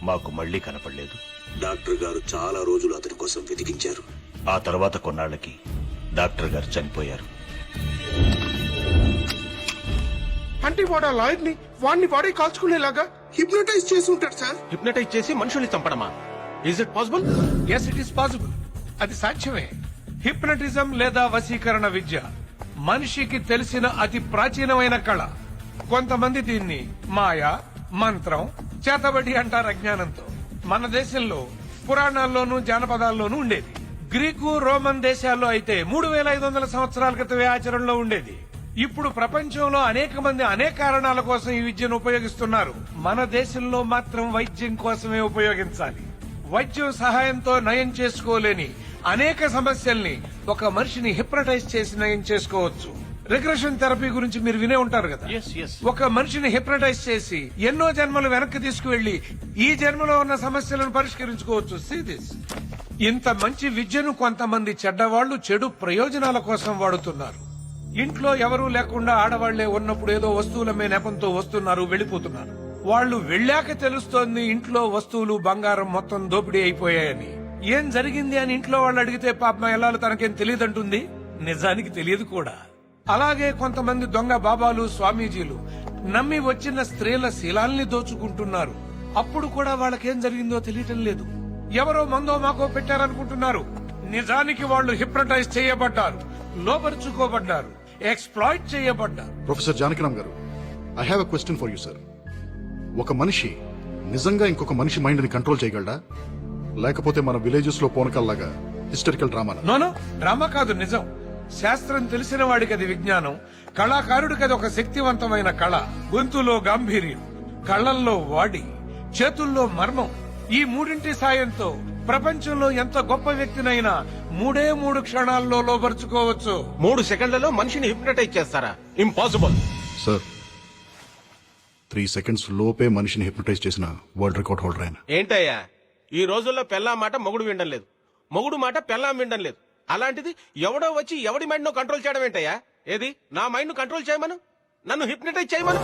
మాకు మళ్లీ కనపడలేదు. డాక్టర్ గారు చాలా రోజులు అతని కోసం వెతికించారు. ఆ తర్వాత కొన్నాళ్లకి డాక్టర్ గారు చనిపోయారు. అంటే వాడు ఆ లాయర్ ని వాడిని వాడే కాల్చుకునేలాగా హిప్నటైజ్ చేసి ఉంటాడు సార్. హిప్నటైజ్ చేసి మనుషుల్ని చంపడమా? Is it possible? Yes, it is possible. అది సాధ్యమే. హిప్నటిజం లేదా వశీకరణ విద్య మనిషికి తెలిసిన అతి ప్రాచీనమైన కళ. కొంతమంది దీన్ని మాయ, మంత్రం, చేతబడి అంటారు అజ్ఞానంతో. మన దేశంలో పురాణాల్లోనూ జానపదాల్లోనూ ఉండేది. గ్రీకు, రోమన్ దేశాల్లో అయితే 3500 సంవత్సరాల క్రితమే ఆచరణలో ఉండేది. ఇప్పుడు ప్రపంచంలో అనేక మంది అనేక కారణాల కోసం ఈ విద్యను ఉపయోగిస్తున్నారు. మన దేశంలో మాత్రం వైద్యం కోసమే ఉపయోగించాలి. వైద్యం సహాయంతో నయం చేసుకోలేని అనేక సమస్యల్ని ఒక మనిషిని హిప్నటైజ్ చేసి నయం చేసుకోవచ్చు. రిగ్రెషన్ థెరపీ గురించి మీరు వినే ఉంటారు కదా. ఒక మనిషిని హిప్నటైజ్ చేసి ఎన్నో జన్మలు వెనక్కి తీసుకువెళ్లి ఈ జన్మలో ఉన్న సమస్యలను పరిష్కరించుకోవచ్చు. See this. ఇంత మంచి విద్యను కొంతమంది చెడ్డవాళ్లు చెడు ప్రయోజనాల కోసం వాడుతున్నారు. ఇంట్లో ఎవరూ లేకుండా ఆడవాళ్లే ఉన్నప్పుడు ఏదో వస్తువులమ్మే నెపంతో వస్తున్నారు, వెళ్లిపోతున్నారు. వాళ్లు వెళ్ళాక తెలుస్తోంది ఇంట్లో వస్తువులు, బంగారం మొత్తం దోపిడీ అయిపోయాయని. ఏం జరిగింది అని ఇంట్లో వాళ్ళు అడిగితే పాపం ఎల్లాలు తనకేం తెలియదంటుంది. నిజానికి తెలియదు కూడా. అలాగే కొంతమంది దొంగ బాబాలు స్వామీజీలు నమ్మి వచ్చిన స్త్రీల శీలాల్ని దోచుకుంటున్నారు. అప్పుడు కూడా వాళ్ళకేం జరిగిందో తెలియటం లేదు. ఎవరో మందో మాకో పెట్టారనుకుంటున్నారు. నిజానికి వాళ్ళు హిప్నటైజ్ చేయబడ్డారు, లోపరుచుకోబడ్డారు, ఎక్స్ప్లాయిట్ చేయబడ్డారు. ప్రొఫెసర్ జానకిరామ్ గారు, I have a question for you sir. ఒక మనిషి నిజంగా ఇంకొక మనిషి మైండ్ ని కంట్రోల్ చేయగలడా, లేకపోతే మన విలేజెస్ లో పోనకల్లాగా హిస్టరికల్ డ్రామా? నోనో, డ్రామా కాదు, నిజం. శాస్త్రం తెలిసిన వాడికి అది విజ్ఞానం, కళాకారుడికి అది ఒక శక్తివంతమైన కళ. గొంతులో గాంభీర్యం, కళ్ళల్లో వాడి, చేతుల్లో మర్మం. ఈ మూడింటి సాయంతో ప్రపంచంలో ఎంత గొప్ప వ్యక్తినైనా 3 క్షణాల్లో లోపరుచుకోవచ్చు. 3 సెకండ్లలో మనిషిని హిప్నటైజ్ చేస్తారా? ఇంపాసిబుల్. సార్, 3 seconds లోపే మనిషిని హిప్నటైజ్ చేసిన వరల్డ్ రికార్డ్ హోల్డర్ ఆయన. ఏంటయ్యా, ఈ రోజుల్లో పెళ్ళాం మాట మొగుడు వినడం లేదు, మొగుడు మాట పెళ్ళాం వినడం లేదు. అలాంటిది ఎవడో వచ్చి ఎవడి మైండ్ ను కంట్రోల్ చేయడం ఏంటయ్యా? ఏది నా మైండ్ ను కంట్రోల్ చేయమను, నన్ను హిప్నటైజ్ చేయమను.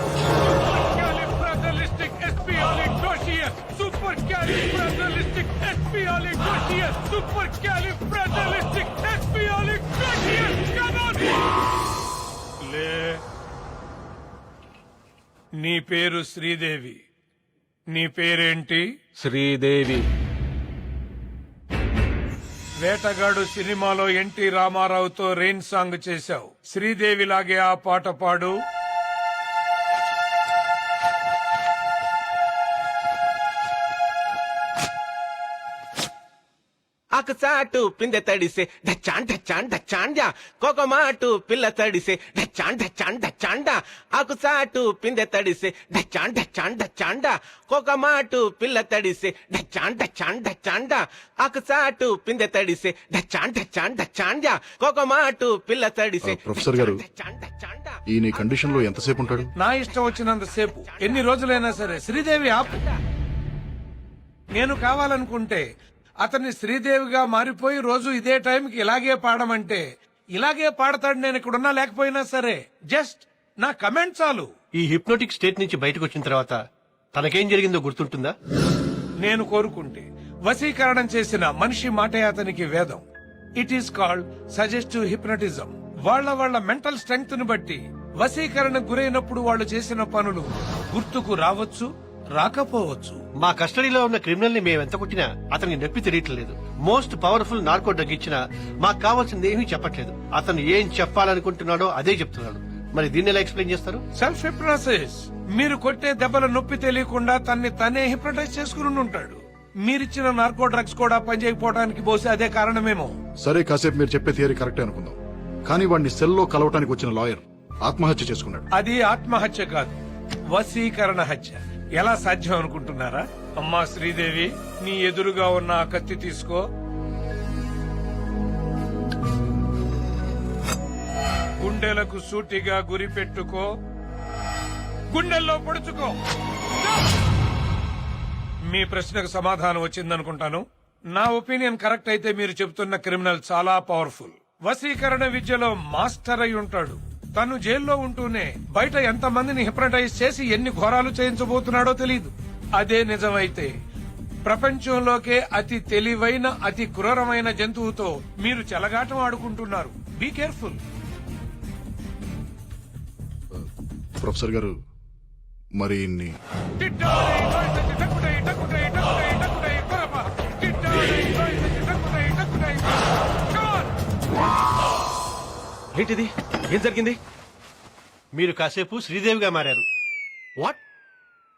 నీ పేరు శ్రీదేవి, నీ పేరేంటి? శ్రీదేవి. వేటగాడు సినిమాలో ఎన్టీ రామారావుతో రెయిన్ సాంగ్ చేశావు. శ్రీదేవి లాగే ఆ పాట పాడు. ఆకుచాటు పిందె తడిసే డచ్చాన్ డచ్చాన్ డచ్చాండా, కోకమాటు పిల్ల తడిసే డచ్చాన్ డచ్చాన్ డచ్చాండా. ఆకుచాటు పిందె తడిసే డచ్చాన్ డచ్చాన్ డచ్చాండా, కోకమాటు పిల్ల తడిసే డచ్చాన్ డచ్చాన్ డచ్చాండా. ఆకుచాటు పిందె తడిసే డచ్చాన్ డచ్చాన్ డచ్చాండా, కోకమాటు పిల్ల తడిసే. ప్రొఫెసర్ గారు, ఈ నీ కండిషన్ లో ఎంతసేపు ఉంటాడు? నా ఇష్టం వచ్చినంతసేపు, ఎన్ని రోజులైనా సరే. శ్రీదేవి ఆపు. నేను కావాలనుకుంటే అతన్ని శ్రీదేవిగా మారిపోయి రోజు ఇదే టైంకి ఇలాగే పాడమంటే ఇలాగే పాడతాడు. నేను ఇక్కడున్నా లేకపోయినా సరే. జస్ట్ నా కమెంట్ చాలు. ఈ హిప్నోటిక్ స్టేట్ నుంచి బయటకు వచ్చిన తర్వాత తనకేం జరిగిందో గుర్తుంటుందా? నేను కోరుకుంటే వశీకరణం చేసిన మనిషి మాటే అతనికి వేదం. It is called suggestive hypnotism. వాళ్ళ మెంటల్ స్ట్రెంగ్త్ ను బట్టి వశీకరణ గురైనప్పుడు వాళ్ళు చేసిన పనులు గుర్తుకు రావచ్చు, రాకపోవచ్చు. మా కస్టడీలో ఉన్న క్రిమినల్ ని మేము ఎంత కొట్టినా అతనికి నొప్పి తెలియట్లేదు. మోస్ట్ పవర్ఫుల్ నార్కో డ్రగ్ ఇచ్చినా మాకు కావాల్సింది ఏమీ చెప్పట్లేదు. అతను ఏం చెప్పాలనుకుంటున్నాడో అదే చెప్తున్నాడు. మరి దీన్ని ఎలా ఎక్స్ప్లెయిన్ చేస్తారు? Self hypnosis. మీరు కొట్టే దెబ్బల నొప్పి తెలియకుండా తనే హిప్నటైజ్ చేసుకుని ఉంటాడు. మీరిచ్చిన నార్కో డ్రగ్స్ కూడా పనిచేయకపోవడానికి బహుశా అదే కారణమేమో. సరే, కాసేపు మీరు చెప్పే థియరీ కరెక్టే అనుకుందాం. కానీ వాడిని సెల్లో కలవటానికి వచ్చిన లాయర్ ఆత్మహత్య చేసుకున్నాడు. అది ఆత్మహత్య కాదు, వశీకరణ హత్య. ఎలా సాధ్యం అనుకుంటున్నారా? అమ్మా శ్రీదేవి, నీ ఎదురుగా ఉన్న ఆ కత్తి తీసుకో. గుండెలకు సూటిగా గురి పెట్టుకో, గుండెల్లో పొడుచుకో. మీ ప్రశ్నకు సమాధానం వచ్చిందనుకుంటాను. నా ఒపీనియన్ కరెక్ట్ అయితే మీరు చెబుతున్న క్రిమినల్ చాలా పవర్ఫుల్. వశీకరణ విద్యలో మాస్టర్ అయి ఉంటాడు. తను జైల్లో ఉంటూనే బయట ఎంతమందిని హిప్నటైజ్ చేసి ఎన్ని ఘోరాలు చేయించబోతున్నాడో తెలియదు. అదే నిజమైతే ప్రపంచంలోకే అతి తెలివైన, అతి క్రూరమైన జంతువుతో మీరు చెలగాటం ఆడుకుంటున్నారు. Be careful. ప్రొఫెసర్ గారు, మరి ఇన్ని ఏంటిది? ఏం జరిగింది? మీరు కాసేపు శ్రీదేవిగా మారారు. వాట్?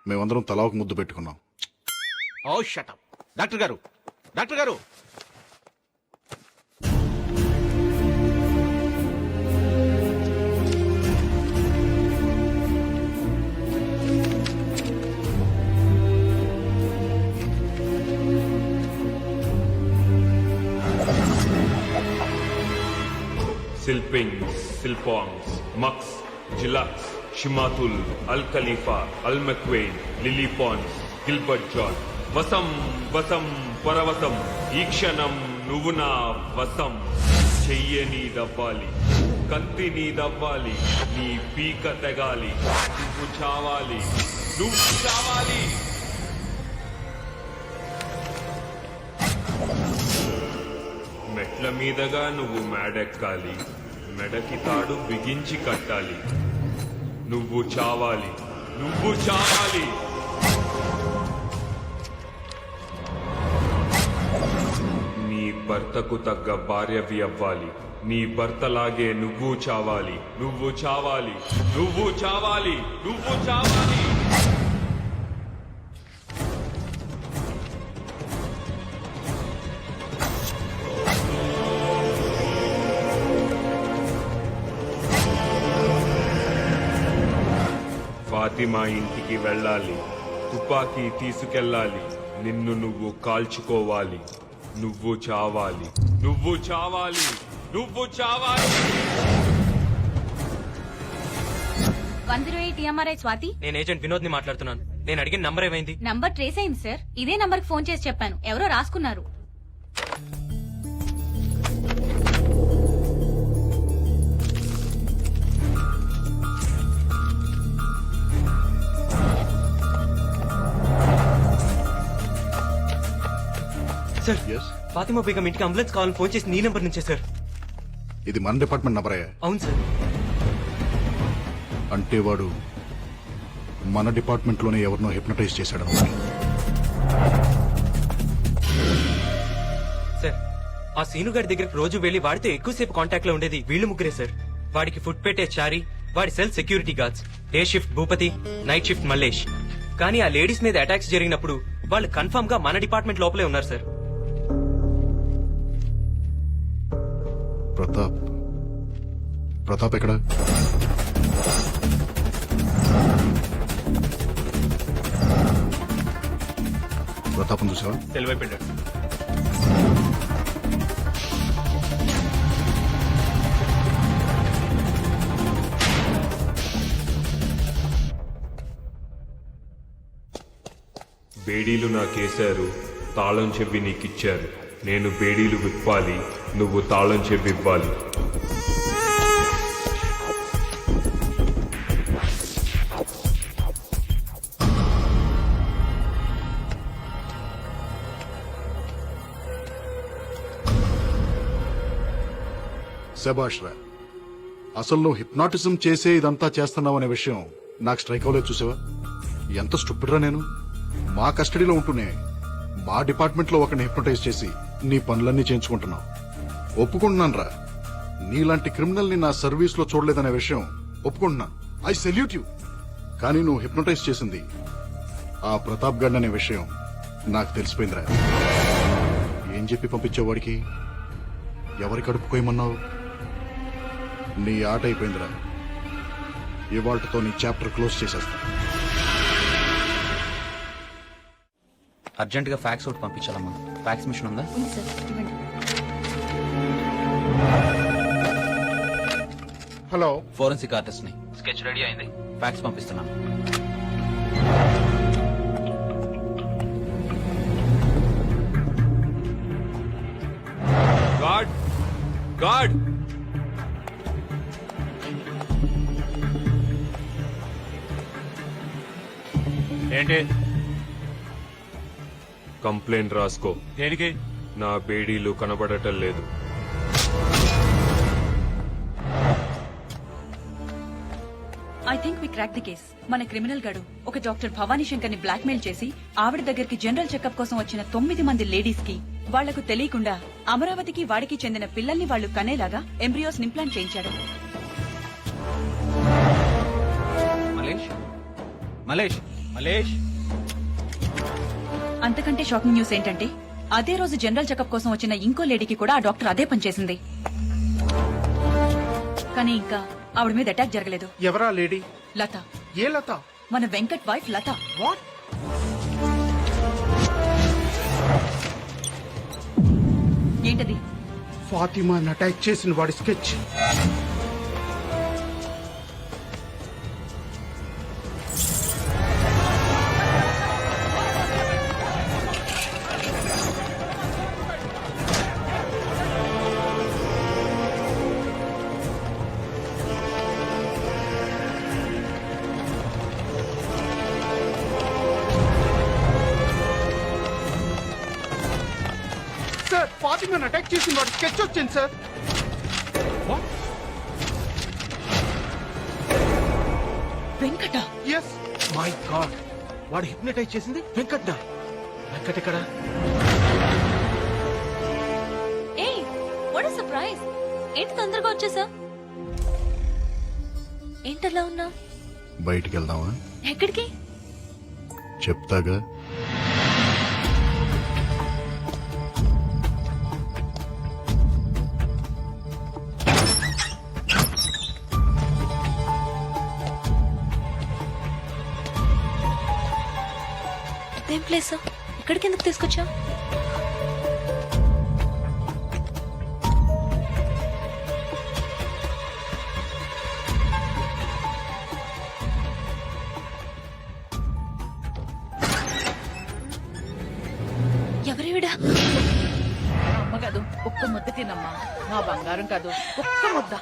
మేమందరం తలా ఒక ముద్దు పెట్టుకున్నాం. ఓ షట్ అప్. డాక్టర్ గారు, డాక్టర్ గారు, సిల్పింగ్స్, సిల్పాంగ్స్, మక్స్, జిలాక్స్, షిమాతుల్, అల్ ఖలీఫా, అల్ మెక్వెయిన్, లిలీ పాన్స్, గిల్బర్ట్ జాన్. వసం వసం పరవశం, ఈ క్షణం నువ్వు నా వసం. చెయ్య నీదవ్వాలి, కత్తి నీదవ్వాలి, నీ పీక తెగాలి, నువ్వు చావాలి, నువ్వు చావాలి. మెట్ల మీదగా నువ్వు మేడెక్కాలి, మెడకి తాడు బిగించి కట్టాలి. నువ్వు చావాలి, నువ్వు చావాలి. నీ భర్తకు తగ్గ భార్యవి అవ్వాలి. నీ భర్తలాగే నువ్వు చావాలి, నువ్వు చావాలి, నువ్వు చావాలి, నువ్వు చావాలి. ఫాతిమా ఇంటికి వెళ్ళాలి. తుపాకీ తీసుకెళ్ళాలి. నిన్ను నువ్వు కాల్చుకోవాలి. నువ్వు చావాలి, నువ్వు చావాలి, నువ్వు చావాలి. 108 TMRI స్వాతి. నేను ఏజెంట్ వినోద్ ని మాట్లాడుతున్నాను. నేను అడిగిన నంబర్ ఏమైంది? నంబర్ ట్రేస్ అయింది సార్. ఇదే నంబర్ ఫోన్ చేసి చెప్పాను, ఎవరో రాసుకున్నారు. సార్, ఫాతిమా బేగం ఇంటికి అంబులెన్స్ కావాలని ఫోన్ చేసి నీ నెంబర్ నుంచే సార్. ఇది మన డిపార్ట్మెంట్ నంబరే. అవును సార్. అంటే వాడు మన డిపార్ట్మెంట్ లోనే ఎవరినో హిప్నటైజ్ చేశాడు. సార్, ఆ సీనుగాడి దగ్గరికి రోజు వెళ్లి వాడితో ఎక్కువసేపు కాంటాక్ట్ లో ఉండేది వీళ్ళు ముగ్గురే సార్. వాడికి ఫుడ్ పెట్టే చారి, వాడి cell security guards, day shift Bhupathi, night shift Mallesh. కానీ ఆ లేడీస్ మీద అటాక్స్ జరిగినప్పుడు వాళ్ళు కన్ఫర్మ్ గా మన డిపార్ట్మెంట్ లోపలే ఉన్నారు సార్. ప్రతాప్ ఎక్కడ? ప్రతాపం చూసావా? తెలివైపోయాడు. బేడీలు నాకేశారు, తాళం చెవి నీకిచ్చారు. నేను బేడీలు విప్పాలి, నువ్వు తాళం చెవి ఇవ్వాలి. శభాష్ రా. అసలు నువ్వు హిప్నాటిజం చేసే ఇదంతా చేస్తున్నావు అనే విషయం నాకు స్ట్రైక్ అవ్వలేదు. చూసావా ఎంత స్టూపిడ్ రా నేను. మా కస్టడీలో ఉంటూనే మా డిపార్ట్మెంట్ లో ఒకరిని హిప్నటైజ్ చేసి నీ పనులన్నీ చేయించుకుంటున్నావు. ఒప్పుకుంటున్నాను రా, నీలాంటి క్రిమినల్ ని నా సర్వీస్ లో చూడలేదనే విషయం ఒప్పుకుంటున్నాను. I salute you. కానీ నువ్వు హిప్నటైజ్ చేసింది ఆ ప్రతాప్ గడ్ అనే విషయం నాకు తెలిసిపోయిందిరా. ఏం చెప్పి పంపించావు వాడికి? ఎవరి కడుపుకోయమన్నావు? నీ ఆట అయిపోయిందిరా. ఇవాళ్లతో నీ చాప్టర్ క్లోజ్ చేసేస్తా. అర్జెంట్ గా ఫ్యాక్స్ ఒకటి పంపించాలమ్మా. ఫ్యాక్స్ మిషన్ ఉందా? హలో, ఫోరెన్సిక్ ఆర్టిస్ట్ ని. స్కెచ్ రెడీ అయింది, ఫ్యాక్స్ పంపిస్తున్నాను. గాడ్ గాడ్ ఏంటి? కంప్లైంట్ రాసుకో. దేనికి? నా బేడీలు కనబడటం లేదు. I think we crack the case. మన క్రిమినల్ గడు ఒక డాక్టర్ భవానీ శంకర్ ని బ్లాక్ మెయిల్ చేసి ఆవిడ దగ్గరికి జనరల్ చెకప్ కోసం వచ్చిన 9 మంది లేడీస్ కి వాళ్లకు తెలియకుండా అమరావతికి వాడికి చెందిన పిల్లల్ని వాళ్లు కనేలాగా ఎంబ్రియోస్ ఇంప్లాంట్ చేయించాడు. మలేష్, అంతకంటే షాకింగ్ న్యూస్ ఏంటంటే అదే రోజు జనరల్ చెకప్ కోసం వచ్చిన ఇంకో లేడీకి కూడా ఆ డాక్టర్ అదే పని చేసింది. కానీ ఇంకా ఆవిడ మీద అటాక్ జరగలేదు. ఎవరా లేడీ? లత. ఏ లత? మన వెంకట్ వైఫ్ లత. వాట్? ఏంటది? ఫాతిమాని అటాక్ చేసిన వాడి స్కెచ్. సార్, ఫాతిమాని అటాక్ చేసిన వాడి స్కెచ్ వచ్చింది సార్. ఎస్. మై గాడ్, వాడు హిప్నటైజ్ చేసింది వెంకట్. వెంకట్ ఎక్కడ? ఏయ్, వాట్ సర్ప్రైజ్! ఏంటి తొందరగా వచ్చేసా? ఏంటలా ఉన్నా? బయటికి వెళ్దామా? ఎక్కడికి? చెప్తాగా. ఇదేం ప్లేస్? ఇక్కడికి ఎందుకు తీసుకొచ్చా? ఎవరివిడా? అమ్మ కాదు, ఒక్క ముద్ద తినమ్మా. నా బంగారం కాదు, ఒక్క ముద్ద.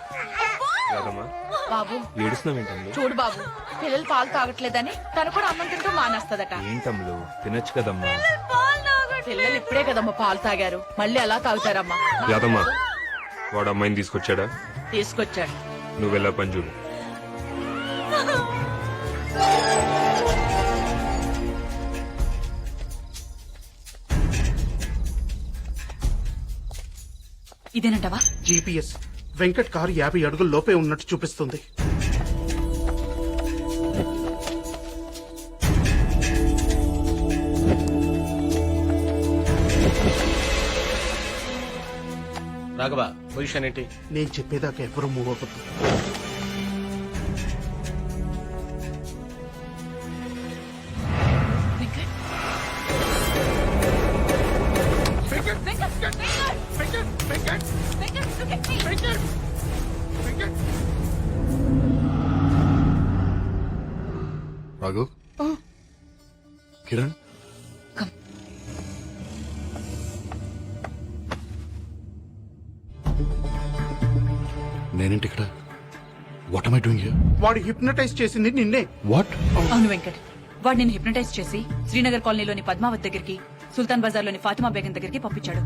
బాబు ఏడుస్తున్నావేంటమ్ములు? చూడు బాబు, పిల్లలు పాలు తాగట్లేదని తను కూడా అన్నం తింటూ మానేస్తదట. ఏంటమ్ములు, తినొచ్చు కదమ్మా. పిల్లలు ఇప్పుడే కదమ్మా పాలు తాగారు, మళ్ళీ ఎలా తాగుతారమ్మా? యాదమ్మా, వాడు అమ్మాయిని తీసుకొచ్చాడా? తీసుకొచ్చాడు. నువ్వెలా పని చూడు. ఇదేనంటవా? జీపీఎస్ వెంకట్ కారు 50 అడుగుల లోపే ఉన్నట్టు చూపిస్తుంది. రాఘవ, పొజిషన్ ఏంటి? నేను చెప్పేదాకా ఎవరు మూవ్ అవ్వద్దు. రాఘు, కిరణ్, నేనేంటి ఇక్కడ? What am I doing here? వాడు హిప్నటైజ్ చేసింది నిన్నే. వాట్? అవును వెంకట్, వాడు నేను హిప్నటైజ్ చేసి శ్రీనగర్ కాలనీలోని పద్మావత్ దగ్గరికి, సుల్తాన్ బజార్ లోని ఫాతిమా బేగం దగ్గరికి పంపించాడు.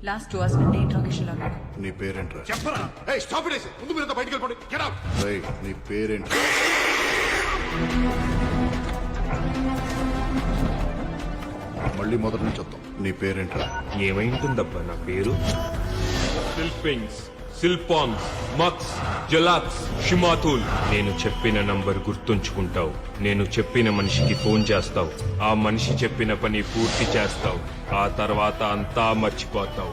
లాస్ట్ 2 hours నుండి ఇంట్రాగేషన్ లో ఉన్నాడు. నీ పేరేంట్రా? చెప్పరా? ఏయ్, స్టాప్ ఇట్. ముందు మీరు బయటికి వెళ్ళిపోండి. Get out. రేయ్, నీ పేరేంట్రా? మళ్ళీ మొదటి నుంచి వద్దాం. నీ పేరేంట్రా? ఏమైంటుందబ్బా నా పేరు? సిల్పింగ్స్, సిల్పాన్స్, మక్స్, జలాక్స్, షిమాతుల్. నేను చెప్పిన నంబర్ గుర్తుంచుకుంటావు. నేను చెప్పిన మనిషికి ఫోన్ చేస్తావు. ఆ మనిషి చెప్పిన పని పూర్తి చేస్తావు. ఆ తర్వాత అంతా మర్చిపోతావు.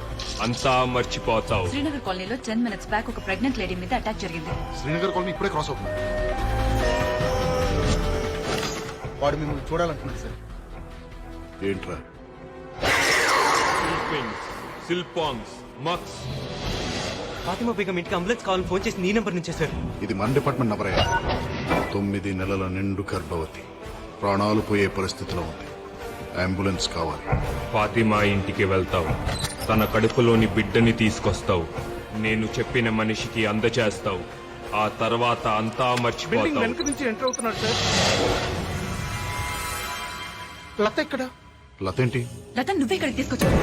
శ్రీనగర్ కాలనీలో 10 minutes బ్యాక్ ఒక ప్రెగ్నెంట్ లేడీ మీద అటాక్ జరిగింది. శ్రీనగర్ కాలనీ ఇప్పుడే క్రాస్ అవుతుంది. వాడు మిమ్మల్ని చూడాలంటున్నాడు సార్. ఏంట్రా? సిల్పింగ్స్, సిల్పాన్స్, మక్స్. ఫాతిమా బేగం ఇంటికి అంబులెన్స్ కావాలని ఫోన్ చేసి నీ నెంబర్ నుంచే సార్. ఇది మన డిపార్ట్మెంట్ నంబర్ అయ్యా. 9 నెలల నిండు గర్భవతి, ప్రాణాలు పోయే పరిస్థితిలో ఉంది. అంబులెన్స్ కావాలి. ఫాతిమా ఇంటికి వెళ్తావు. తన కడుపులోని బిడ్డని తీసుకొస్తావు. నేను చెప్పిన మనిషికి అందచేస్తావు. ఆ తర్వాత అంతా మర్చిపోతావు. వెనక నుంచి ఎంటర్ అవుతున్నాడు సార్. లత ఎక్కడ? లత ఏంటి? లత నువ్వే ఇక్కడికి తీసుకొచ్చావు.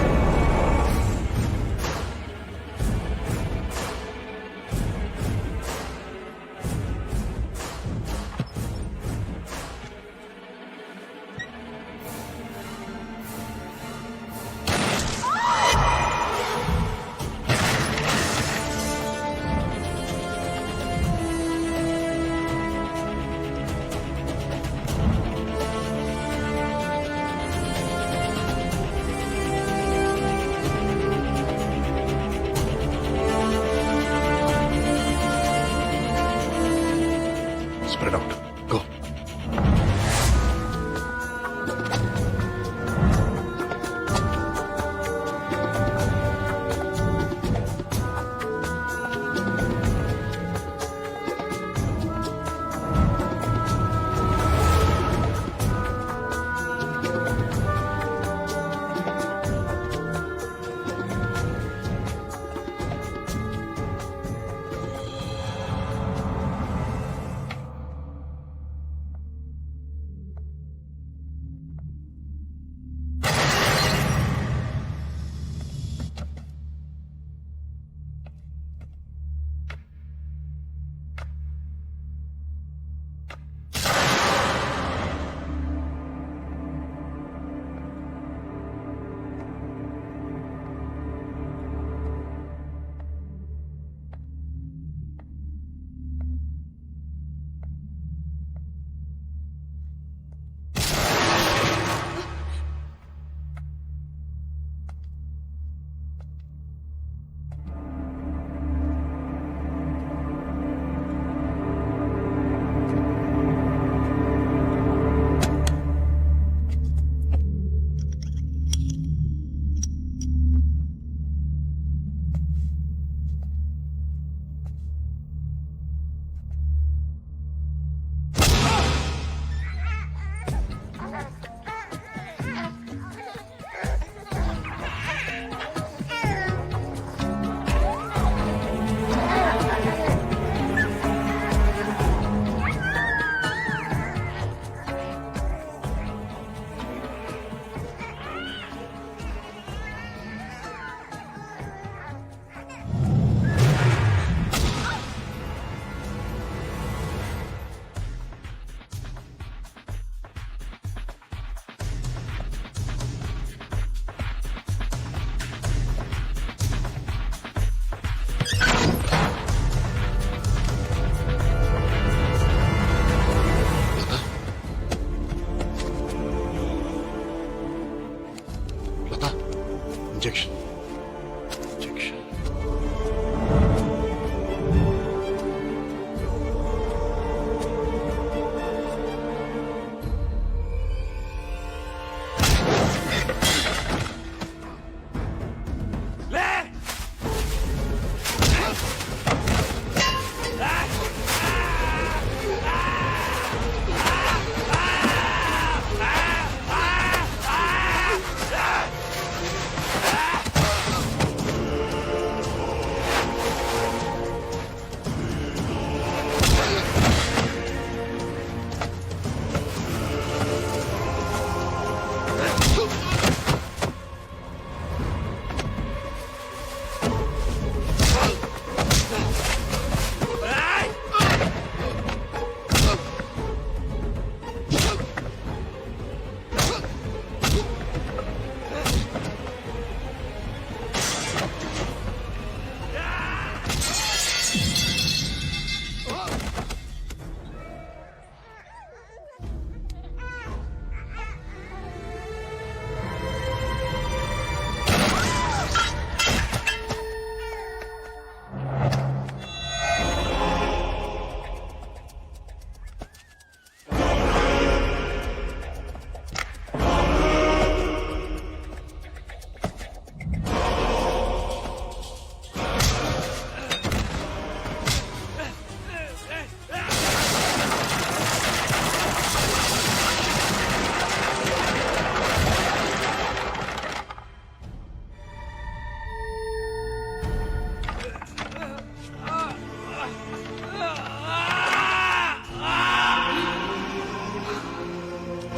Injection injection.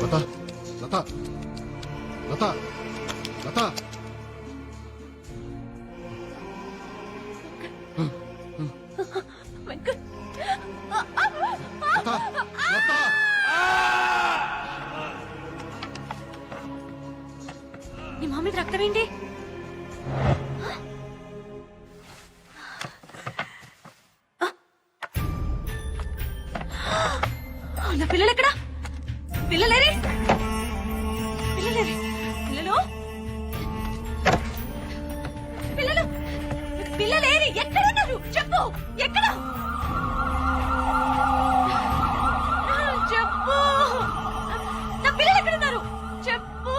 లత లత లత లత లత లత నీ మామ మీద రక్తం ఏంటి? నా పిల్లలు ఎక్కడా? పిల్లలేరి పిల్లలేరి పిల్లలు పిల్లలు పిల్లలేరి ఎక్కడున్నారు? చెప్పు, ఎక్కడ? చెప్పు, నా పిల్లలు ఎక్కడున్నారు? చెప్పు.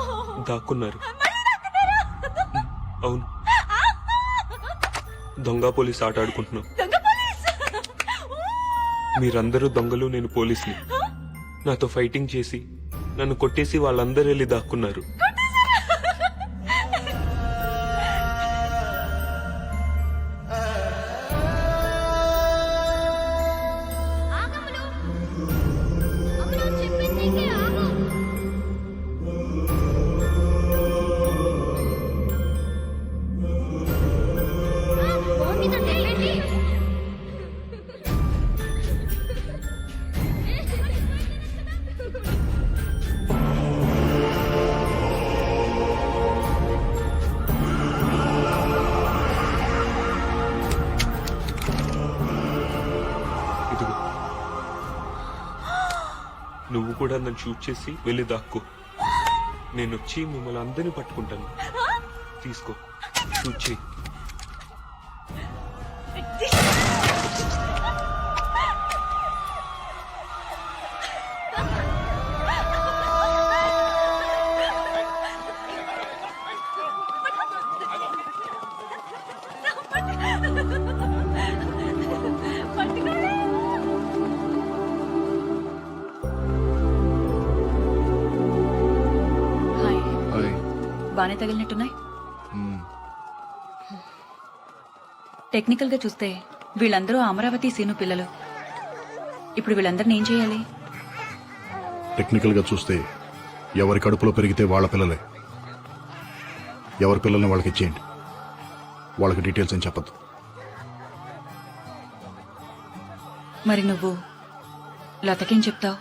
దాక్కున్నారు. అవును, దొంగ పోలీస్ ఆట ఆడుకుంటున్నాం. మీరందరూ దొంగలు, నేను పోలీసుని. నాతో ఫైటింగ్ చేసి నన్ను కొట్టేసి వాళ్ళందరూ వెళ్ళి దాక్కున్నారు. నువ్వు కూడా నన్ను షూట్ చేసి వెళ్ళి దాక్కో. నేను వచ్చి మిమ్మల్ని అందరినీ పట్టుకుంటాను. తీసుకో, షూట్ చేయి. బానే తగిలినట్టున్నాయి. టెక్నికల్ గా చూస్తే వీళ్ళందరూ అమరావతి సీను పిల్లలు. ఇప్పుడు వీళ్ళందరినీ ఏం చేయాలి? టెక్నికల్ గా చూస్తే ఎవరి కడుపులో పెరిగితే వాళ్ళ పిల్లలే. ఎవరి పిల్లల్ని వాళ్ళకి ఇచ్చేయండి. వాళ్ళకి డీటెయిల్స్ ఏం చెప్పద్దు. మరి నువ్వు లతకేం చెప్తావు?